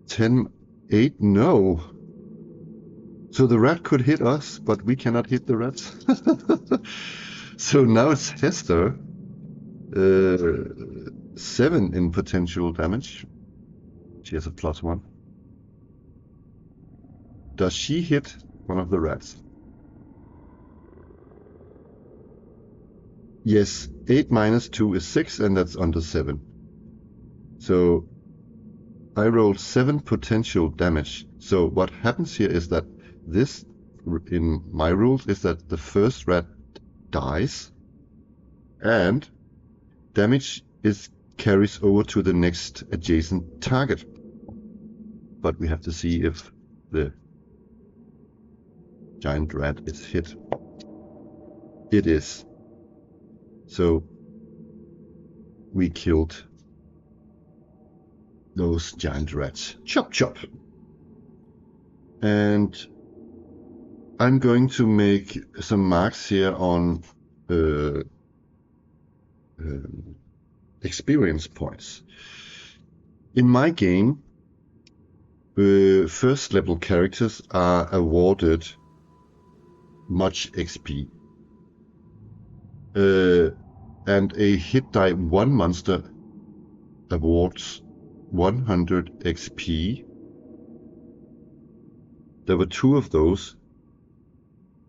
10, 8, no. So the rat could hit us, but we cannot hit the rats. So now it's Hester. 7 in potential damage. She has a plus 1. Does she hit one of the rats? Yes, 8 minus 2 is 6, and that's under 7. So I rolled 7 potential damage. So what happens here is that this, in my rules, is that the first rat dies, and damage carries over to the next adjacent target. But we have to see if the giant rat is hit. It is. So we killed those giant rats. Chop chop. And I'm going to make some marks here on experience points. In my game, first level characters are awarded much XP. And a hit die 1 monster awards 100 XP. There were 2 of those,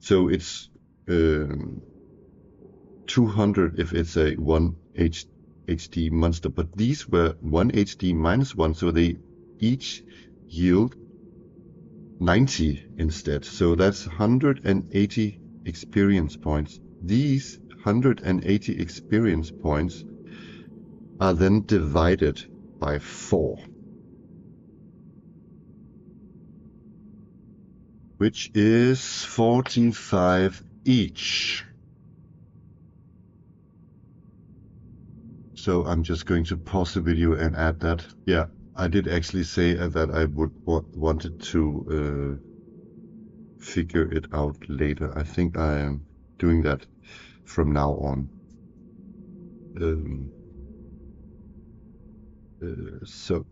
so it's 200 if it's a 1 HD monster. But these were 1 HD minus 1, so they each yield 90 instead. So that's 180 experience points. These 180 experience points are then divided by 4, which is 45 each. So I'm just going to pause the video and add that. Yeah, I did actually say that I wanted to figure it out later. I think I am doing that from now on. So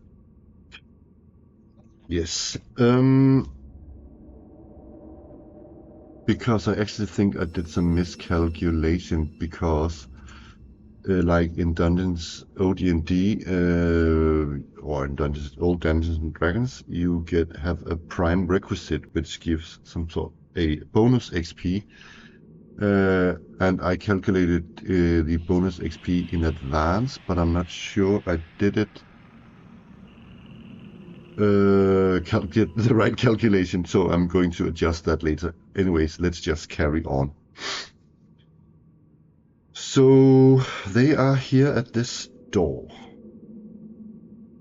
yes, because I actually think I did some miscalculation, because like in Dungeons OD&D or in Old Dungeons and Dragons, you have a prime requisite which gives some sort a bonus XP, and I calculated the bonus XP in advance, but I'm not sure I did it get the right calculation, so I'm going to adjust that later. Anyways, let's just carry on. So they are here at this door.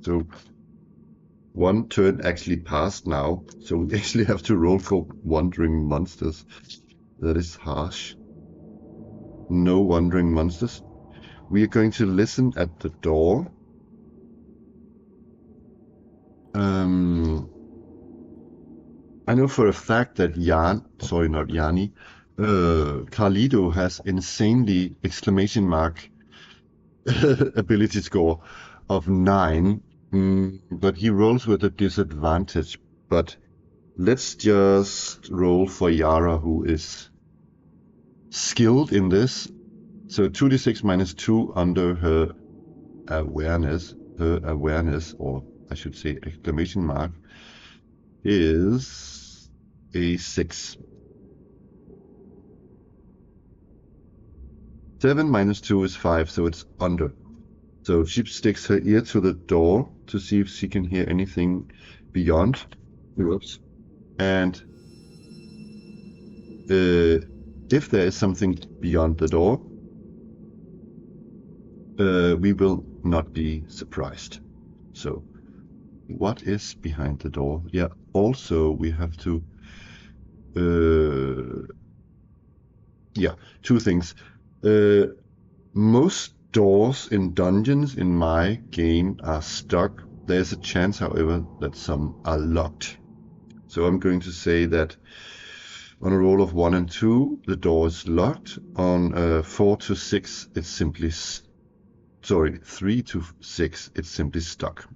So 1 turn actually passed now, so we actually have to roll for wandering monsters. That is harsh. No wandering monsters. We are going to listen at the door. I know for a fact that Carlito has insanely exclamation mark ability score of 9, But he rolls with a disadvantage. But let's just roll for Yara, who is skilled in this. So 2d6 minus 2 under her awareness, or I should say exclamation mark, is a 6. 7 minus 2 is 5, so it's under. So she sticks her ear to the door to see if she can hear anything beyond. Whoops. And if there is something beyond the door, we will not be surprised. So, what is behind the door? Yeah, also we have to... yeah, two things. Most doors in dungeons in my game are stuck. There's a chance, however, that some are locked. So I'm going to say that on a roll of 1 and 2, the door is locked. On 4 to 6, it's simply... Sorry, 3 to 6, it's simply stuck.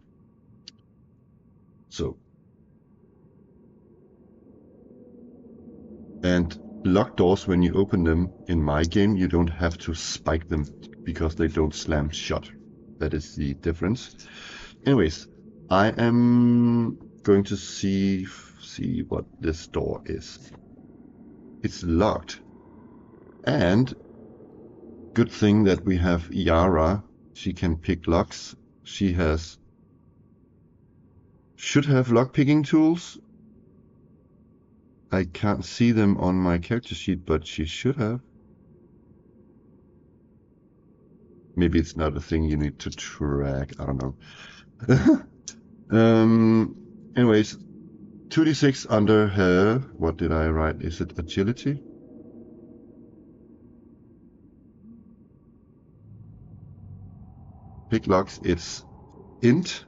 So... And locked doors, when you open them in my game, you don't have to spike them because they don't slam shut. That is the difference. Anyways, I am going to see what this door is. It's locked. And good thing that we have Yara. She can pick locks. She should have lock-picking tools. I can't see them on my character sheet, but she should have. Maybe it's not a thing you need to track. I don't know. Anyways, 2d6 under her. What did I write? Is it agility? Pick locks. It's int.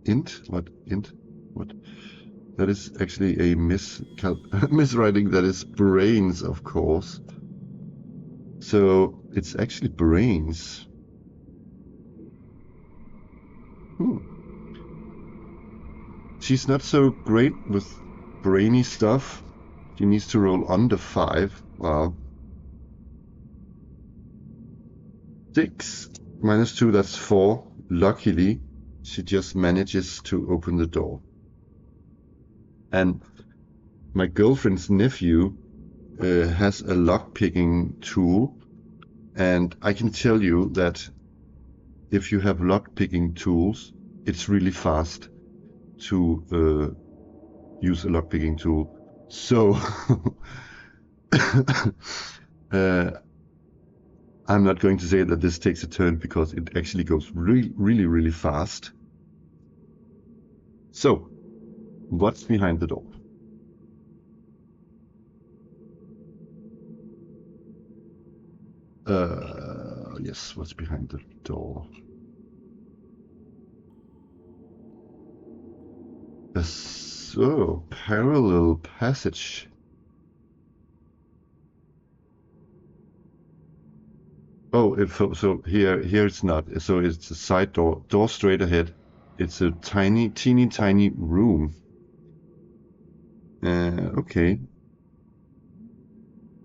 Int? What? Int? What? That is actually a miswriting. That is brains, of course. So it's actually brains. She's not so great with brainy stuff. She needs to roll under 5. Wow. 6 minus 2, that's 4. Luckily, she just manages to open the door. And my girlfriend's nephew has a lock-picking tool. And I can tell you that if you have lock-picking tools, it's really fast to use a lock-picking tool. So I'm not going to say that this takes a turn because it actually goes really fast. So, what's behind the door? Yes, what's behind the door? Parallel passage. Oh, so here it's not. So it's a side door straight ahead. It's a teeny tiny room. Okay.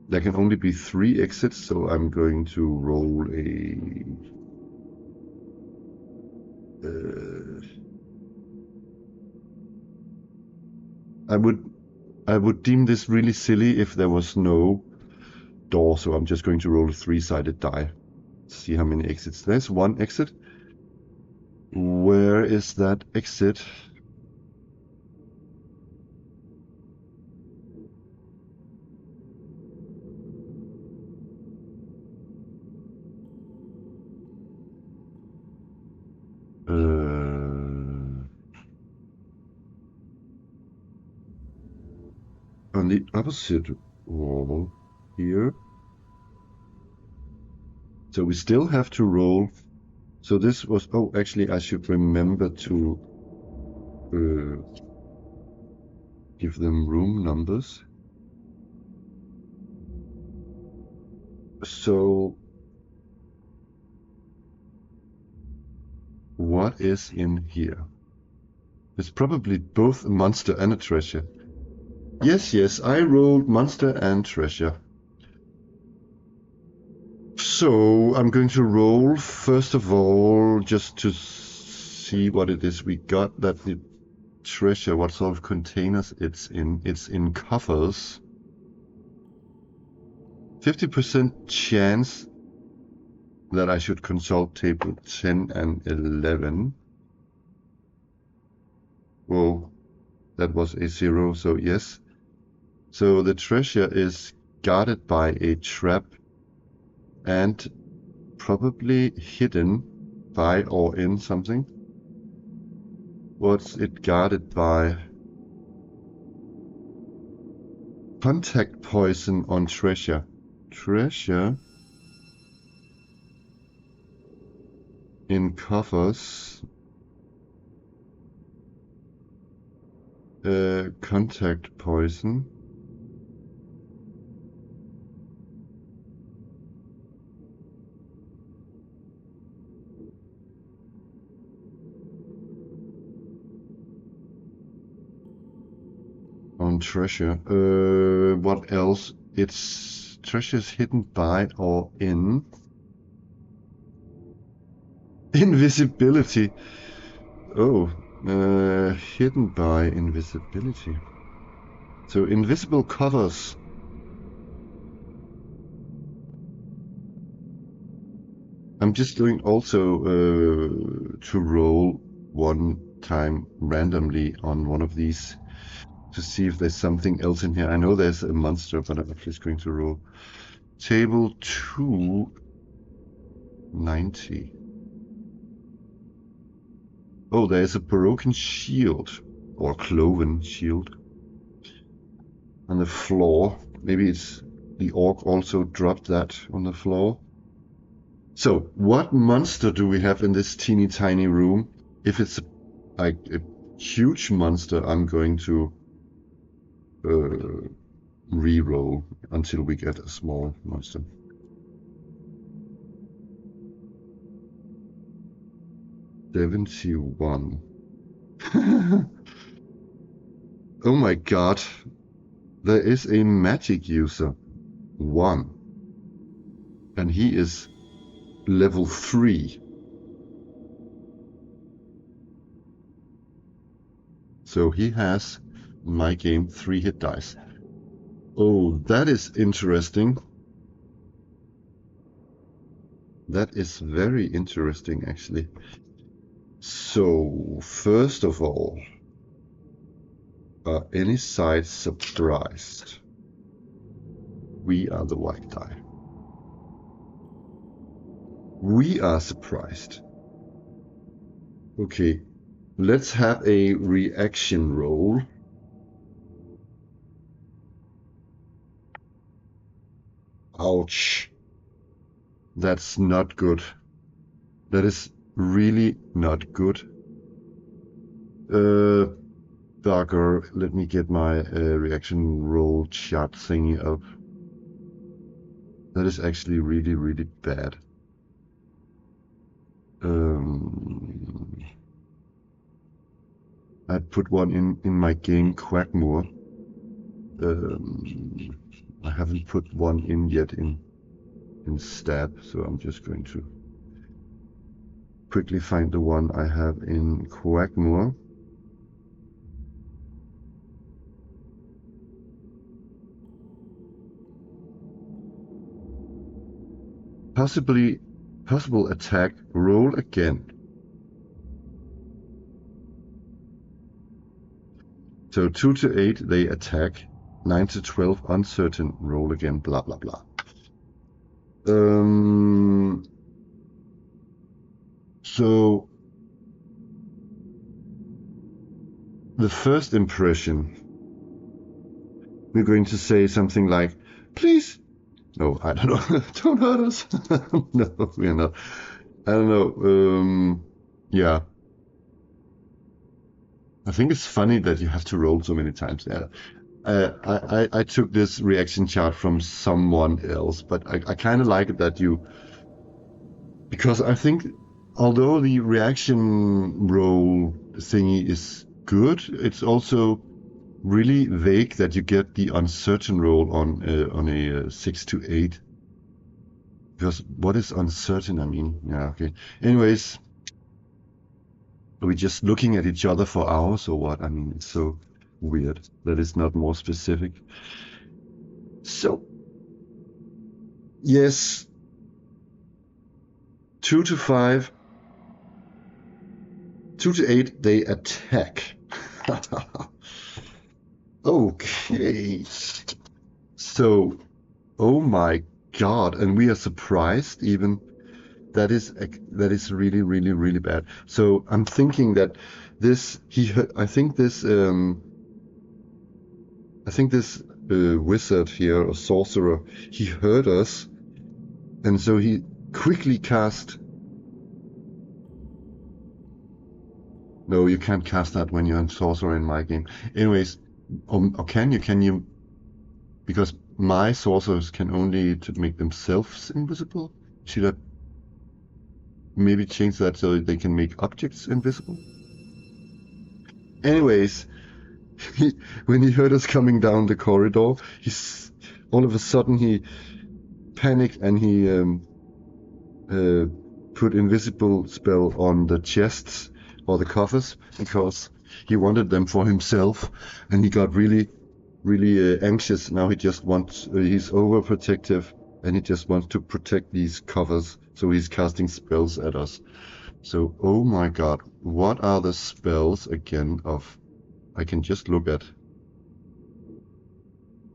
There can only be 3 exits, so I'm going to roll a... I would deem this really silly if there was no door, so I'm just going to roll a 3-sided die. See how many exits. There's 1 exit. Where is that exit? On the opposite wall here. So we still have to roll. So this was... Oh, actually, I should remember to give them room numbers. So what is in here? It's probably both a monster and a treasure. Yes, I rolled monster and treasure. So I'm going to roll, first of all, just to see what it is we got, that the treasure, what sort of containers it's in. It's in coffers. 50% chance that I should consult table 10 and 11. Whoa, that was a 0, so yes. So the treasure is guarded by a trap and probably hidden by or in something. What's it guarded by? Contact poison on treasure. Treasure in coffers. Contact poison. On treasure. What else? It's treasures hidden by or in. Invisibility. Oh, hidden by invisibility. So invisible covers. I'm just going also to roll one time randomly on one of these to see if there's something else in here. I know there's a monster, but I'm just going to roll. Table 290. Oh, there's a broken shield or cloven shield on the floor. Maybe it's the orc also dropped that on the floor. So what monster do we have in this teeny tiny room? If it's like a huge monster, I'm going to re-roll until we get a small monster. 71. Oh my god. There is a magic user. 1. And he is level 3. So he has, in my game, 3 hit dice. Oh, that is interesting. That is very interesting, actually. So, first of all, are any side surprised? We are the white die. We are surprised. Okay, let's have a reaction roll. Ouch. That's not good. That is really not good. Bugger, let me get my reaction roll chart thingy up. That is actually really, really bad. I put one in my game Quackmore. I haven't put one in yet in Stab, so I'm just going to quickly find the one I have in Quackmore. Possible attack, roll again. So 2 to 8 they attack, 9 to 12 uncertain, roll again, blah blah blah. So the first impression, we're going to say something like, please. No, I don't know. Don't hurt us. No, we are not. I don't know. Yeah. I think it's funny that you have to roll so many times. Yeah. I took this reaction chart from someone else, but I kind of like it that you, because I think although the reaction roll thingy is good, it's also really vague that you get the uncertain roll on a 6 to 8. Because what is uncertain? I mean, yeah, okay. Anyways, are we just looking at each other for hours or what? I mean, it's so weird that it's not more specific. So, yes, 2 to 5, 2 to 8, they attack. Okay. So, oh my God, and we are surprised even. That is really, really, really bad. So I'm thinking that this he I think this wizard here or sorcerer, he heard us, and so he quickly cast. No, you can't cast that when you're a sorcerer in my game. Anyways, or can you? Can you? Because my sorcerers can only to make themselves invisible. Should I maybe change that so they can make objects invisible? Anyways, when he heard us coming down the corridor, he's all of a sudden he panicked and he uh, put invisible spell on the chests or the coffers because he wanted them for himself, and he got really, really anxious. Now he just wants he's overprotective and he just wants to protect these covers, so he's casting spells at us. So, oh my God, what are the spells again of? I can just look at.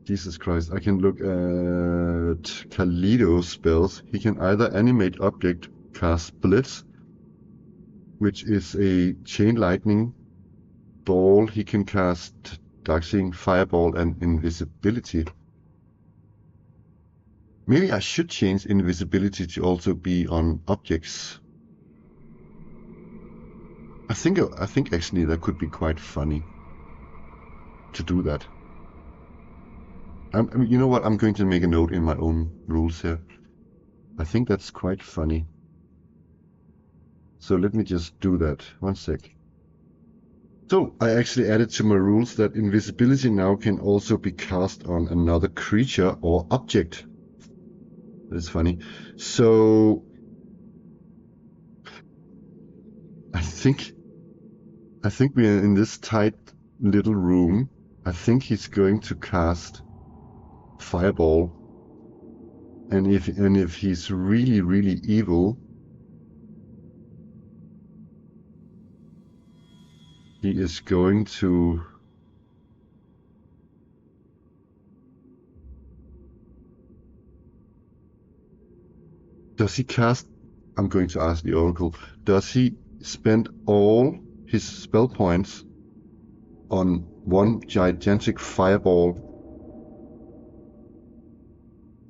Jesus Christ, I can look at Kaleido spells. He can either animate object, cast Blitz, which is a chain lightning ball. He can cast Darkseeing Fireball and Invisibility. Maybe I should change invisibility to also be on objects. I think actually that could be quite funny to do that. I mean, you know what? I'm going to make a note in my own rules here. I think that's quite funny. So let me just do that. One sec. So I actually added to my rules that invisibility now can also be cast on another creature or object. That is funny. So I think we are in this tight little room. I think he's going to cast Fireball. And if he's really, really evil, he is going to. Does he cast? I'm going to ask the Oracle. Does he spend all his spell points on one gigantic fireball?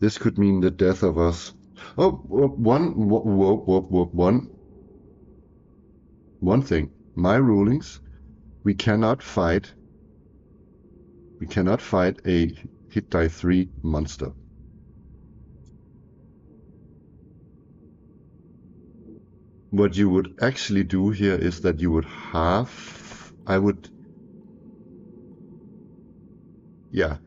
This could mean the death of us. Oh, one thing. My rulings. We cannot fight. We cannot fight a hit die 3 monster. What you would actually do here is that you would have. Yeah.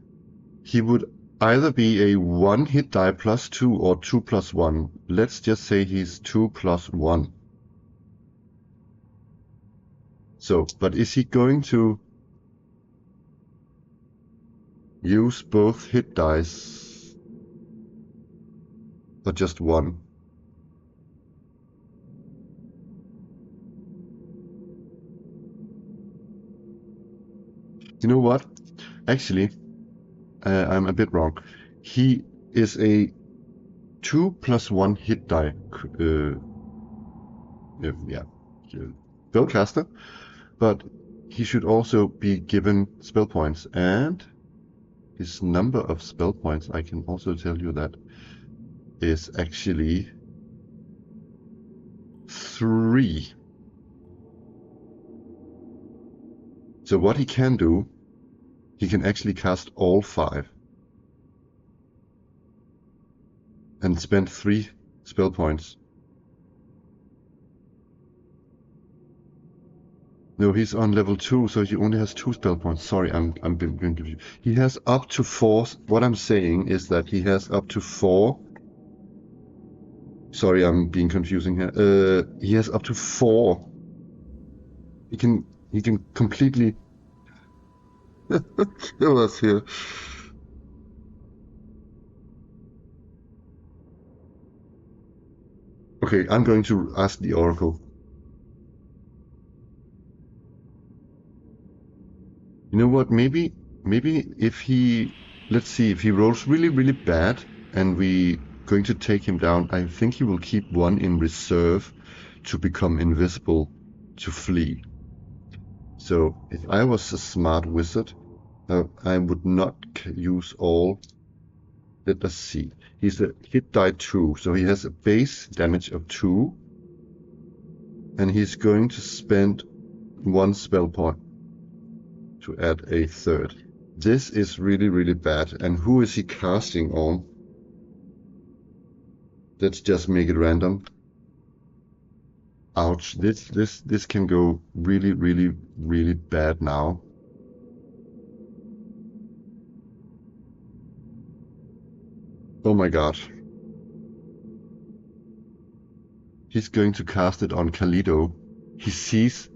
He would either be a 1 hit die +2 or 2 +1. Let's just say he's 2 +1. So, but is he going to use both hit dice or just one? You know what? Actually, I'm a bit wrong. He is a 2 +1 hit die, yeah, spellcaster, but he should also be given spell points, and his number of spell points, I can also tell you that, is actually 3. So what he can do, he can actually cast all 5 and spend 3 spell points. No, he's on level 2, so he only has 2 spell points. Sorry, I'm being confused. He has up to 4. What I'm saying is that he has up to 4. Sorry, I'm being confusing here. He has up to 4. He can completely kill us here. Okay, I'm going to ask the Oracle. You know what? Maybe if he, let's see, if he rolls really, really bad and we going to take him down, I think he will keep 1 in reserve to become invisible, to flee. So if I was a smart wizard, I would not use all. Let us see. He's a hit die 2, so he has a base damage of 2, and he's going to spend 1 spell point to add a 3rd. This is really, really bad. And who is he casting on? Let's just make it random. Ouch. This can go really, really, really bad now. Oh my god. He's going to cast it on Kalido. He sees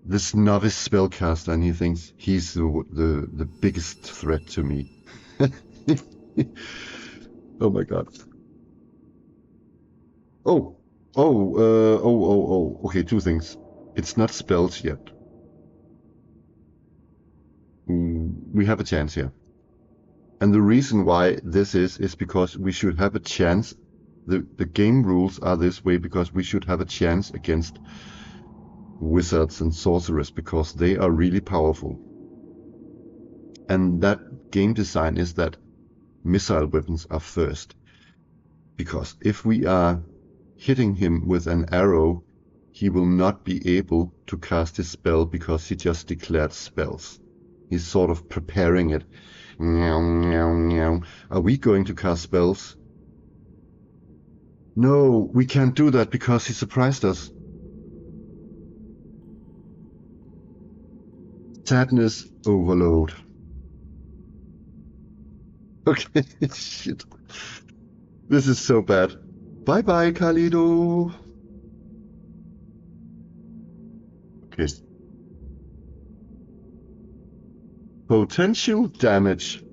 this novice spellcaster and he thinks he's the biggest threat to me. Oh my god. Oh. Okay, 2 things. It's not spells yet. We have a chance here. And the reason why this is because we should have a chance. The game rules are this way because we should have a chance against wizards and sorcerers because they are really powerful. And that game design is that missile weapons are first. Because if we are hitting him with an arrow, he will not be able to cast his spell because he just declared spells. He's sort of preparing it. Meow, meow, meow. Are we going to cast spells? No, we can't do that because he surprised us. Sadness overload. Okay, shit. This is so bad. Bye bye, Kalido. Okay. Potential damage.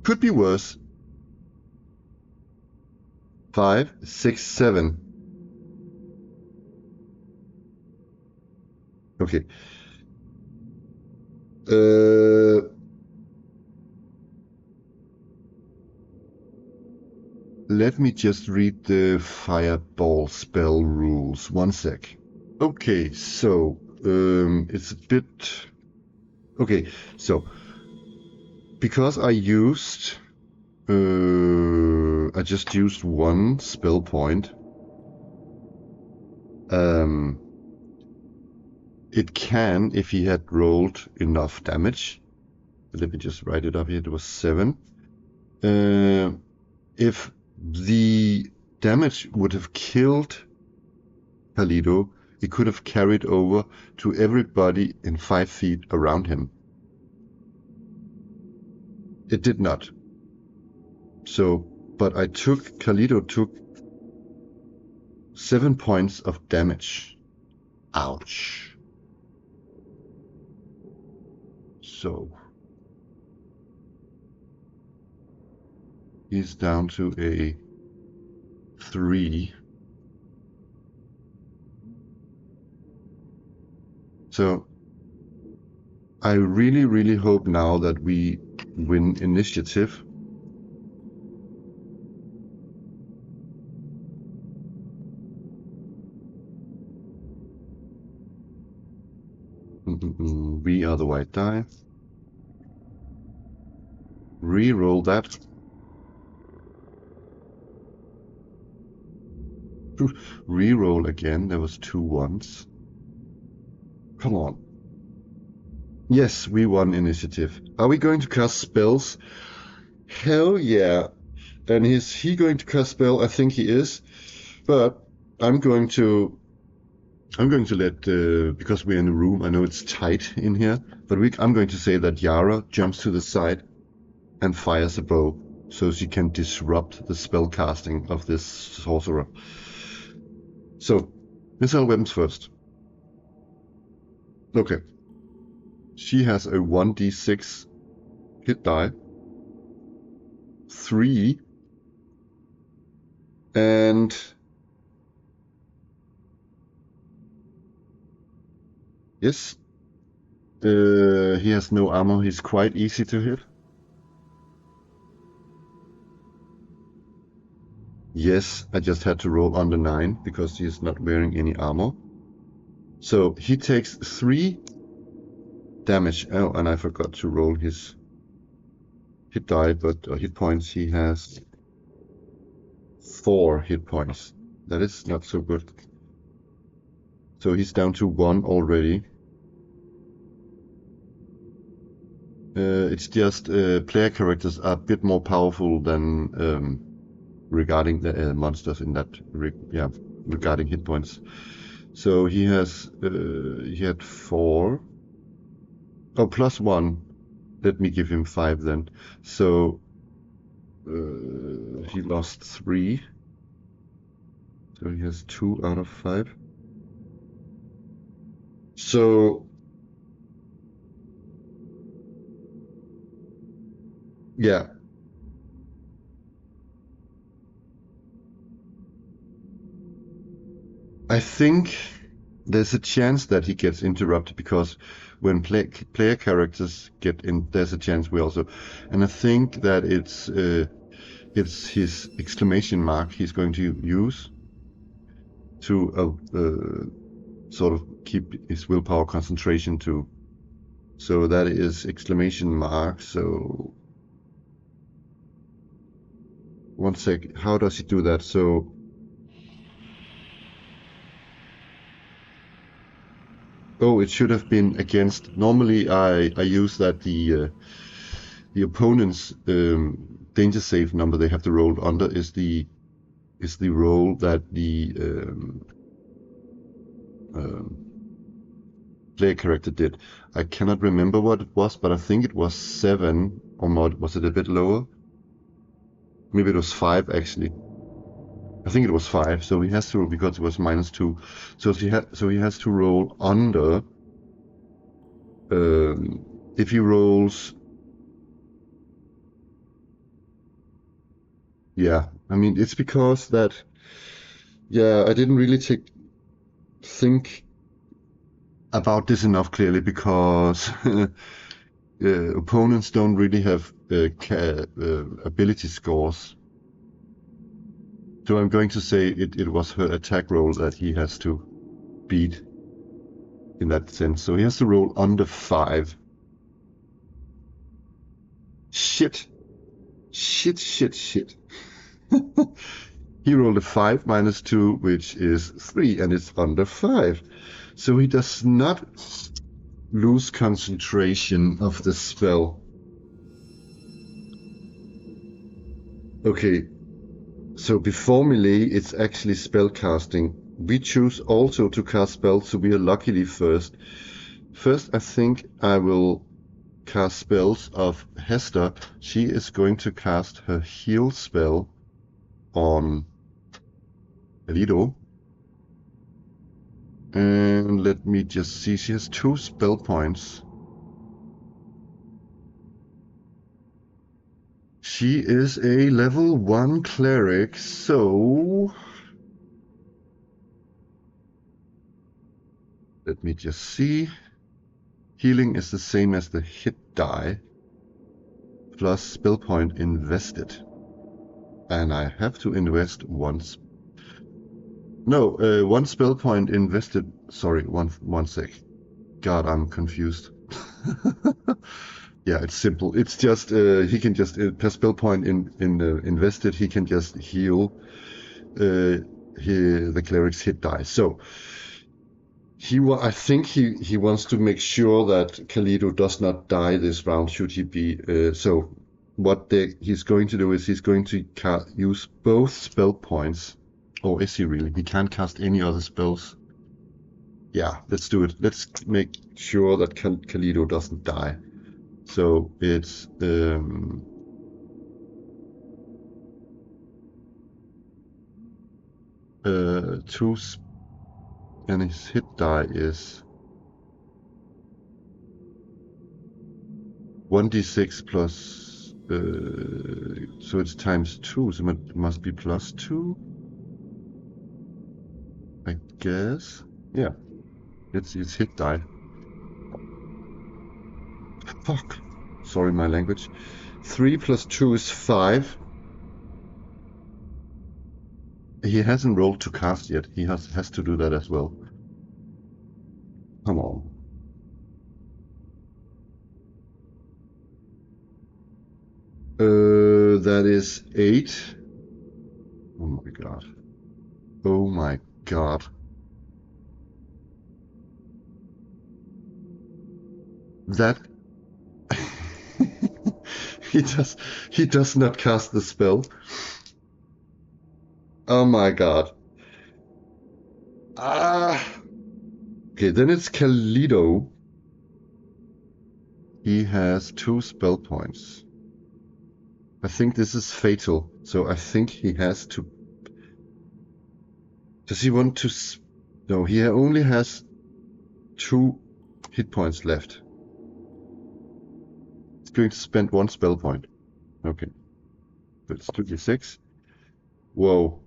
Could be worse. 5, 6, 7. Okay. Let me just read the fireball spell rules. 1 sec. Okay, so it's a bit. Okay, so because I just used 1 spell point. It can, if he had rolled enough damage. Let me just write it up here. It was 7. If the damage would have killed Kalido, it could have carried over to everybody in 5 feet around him. It did not. So, but Kalido took 7 points of damage. Ouch. So, he's down to a 3. So, I really, really hope now that we win initiative. We are the white die. Re-roll that. Re-roll again. There was 2 1s. Come on. Yes, we won initiative. Are we going to cast spells? Hell yeah. And is he going to cast spell? I think he is. But I'm going to I'm going to let, because we're in a room, I know it's tight in here, but I'm going to say that Yara jumps to the side and fires a bow so she can disrupt the spell casting of this sorcerer. So, missile weapons first. Okay. She has a 1d6 hit die, 3, and yes, he has no armor. He's quite easy to hit. Yes, I just had to roll under 9 because he's not wearing any armor. So he takes 3 damage. Oh, and I forgot to roll his hit die, but hit points. He has 4 hit points. That is not so good. So he's down to 1 already. It's just player characters are a bit more powerful than regarding the monsters in that, regarding hit points. So he had 4. Oh, plus 1. Let me give him 5 then. So he lost 3. So he has 2 out of 5. So yeah, I think there's a chance that he gets interrupted because when player characters get in, there's a chance we also. And I think that it's his exclamation mark he's going to use to sort of keep his willpower concentration to. So that is exclamation mark. So one sec. How does he do that? So oh, it should have been against. Normally, I use that the opponent's danger save number they have to roll under is the roll that the um, player character did. I cannot remember what it was, but I think it was 7 or more. Was it a bit lower? Maybe it was 5 actually. I think it was 5. So he has to roll because it was -2. So he has to roll under. If he rolls, yeah. I mean, it's because that. Yeah, I didn't really think about this enough clearly because opponents don't really have ability scores. So I'm going to say it was her attack roll that he has to beat in that sense. So he has to roll under 5. Shit. Shit, shit, shit. He rolled a 5 -2, which is 3, and it's under 5. So he does not lose concentration of the spell. Okay, so before melee, it's actually spell casting. We choose also to cast spells, so we are luckily first. First, I think I will cast spells of Hester. She is going to cast her heal spell on Elido. And let me just see, she has 2 spell points. She is a level 1 cleric, so let me just see. Healing is the same as the hit die, plus spell point invested. And I have to invest once. No, 1 spell point invested. Sorry, one sec. God, I'm confused. Yeah, it's simple. It's just he can just per spell point invested, he can just heal the cleric's hit die. So I think he wants to make sure that Kalido does not die this round. Should he be so? What he's going to do is he's going to use both spell points. Or is he really? He can't cast any other spells. Yeah, let's do it. Let's make sure that Kalido doesn't die. So it's two, and his hit die is 1d6 plus, so it's times 2, so it must be plus 2, I guess. Yeah, it's hit die. Fuck. Sorry, my language. 3 plus 2 is 5. He hasn't rolled to cast yet. He has to do that as well. Come on. That is 8. Oh my god. Oh my god. That he does not cast the spell. Oh my god. Ah. Okay, then it's Kalido. He has 2 spell points. I think this is fatal, so I think he has to. Does he want to? No, he only has 2 hit points left. He's going to spend 1 spell point. Okay. So it's 2d6. Whoa.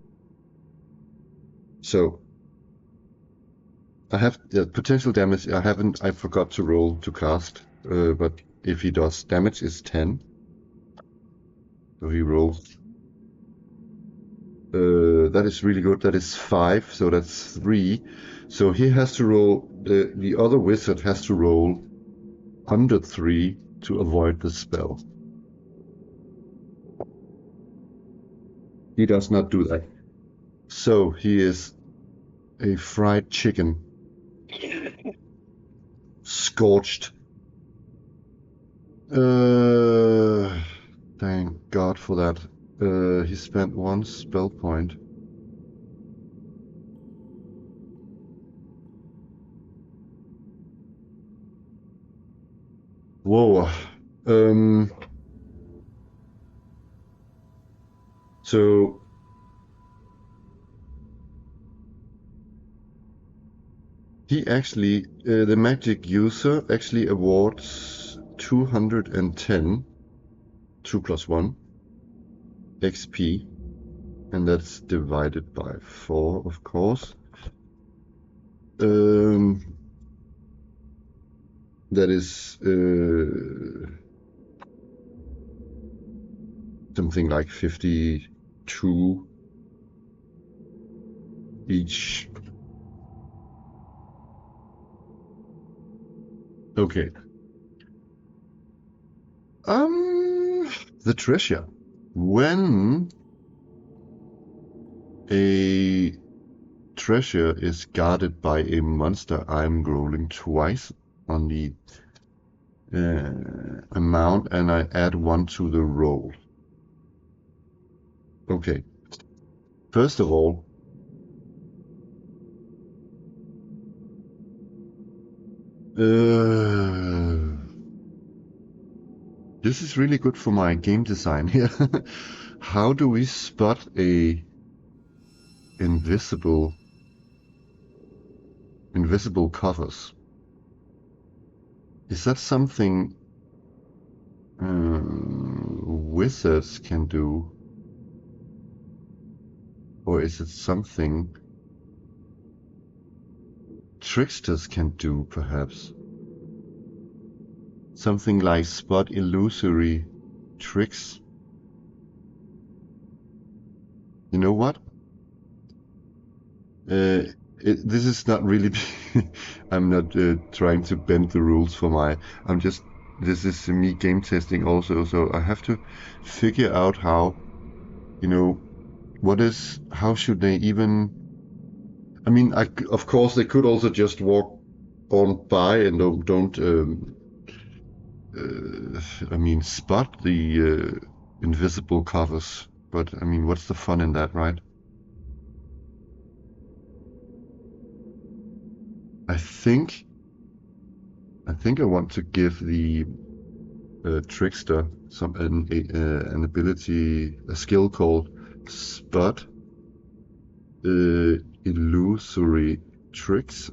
So I have the potential damage. I forgot to roll to cast. But if he does, damage is 10. So he rolls. That is really good. That is 5. So that's 3. So he has to roll. The other wizard has to roll under 3 to avoid the spell. He does not do that. So he is a fried chicken. Scorched. Thank God for that. He spent 1 spell point. Whoa. So he actually, the magic user actually awards 210, 2 plus 1 XP, and that's divided by 4, of course. That is something like 52 each. Okay. The treasure. When a treasure is guarded by a monster, I'm rolling twice on the amount, and I add 1 to the roll. Okay. First of all, this is really good for my game design here. How do we spot a invisible covers? Is that something wizards can do? Or is it something tricksters can do, perhaps? Something like spot illusory tricks? You know what? This is not really. I'm not trying to bend the rules for my. This is me game testing also, so I have to figure out how, how should they even. I mean, of course, they could also just walk on by and don't spot the invisible covers. But I mean, what's the fun in that, right? I think I want to give the trickster an ability, a skill called Spot Illusory Tricks.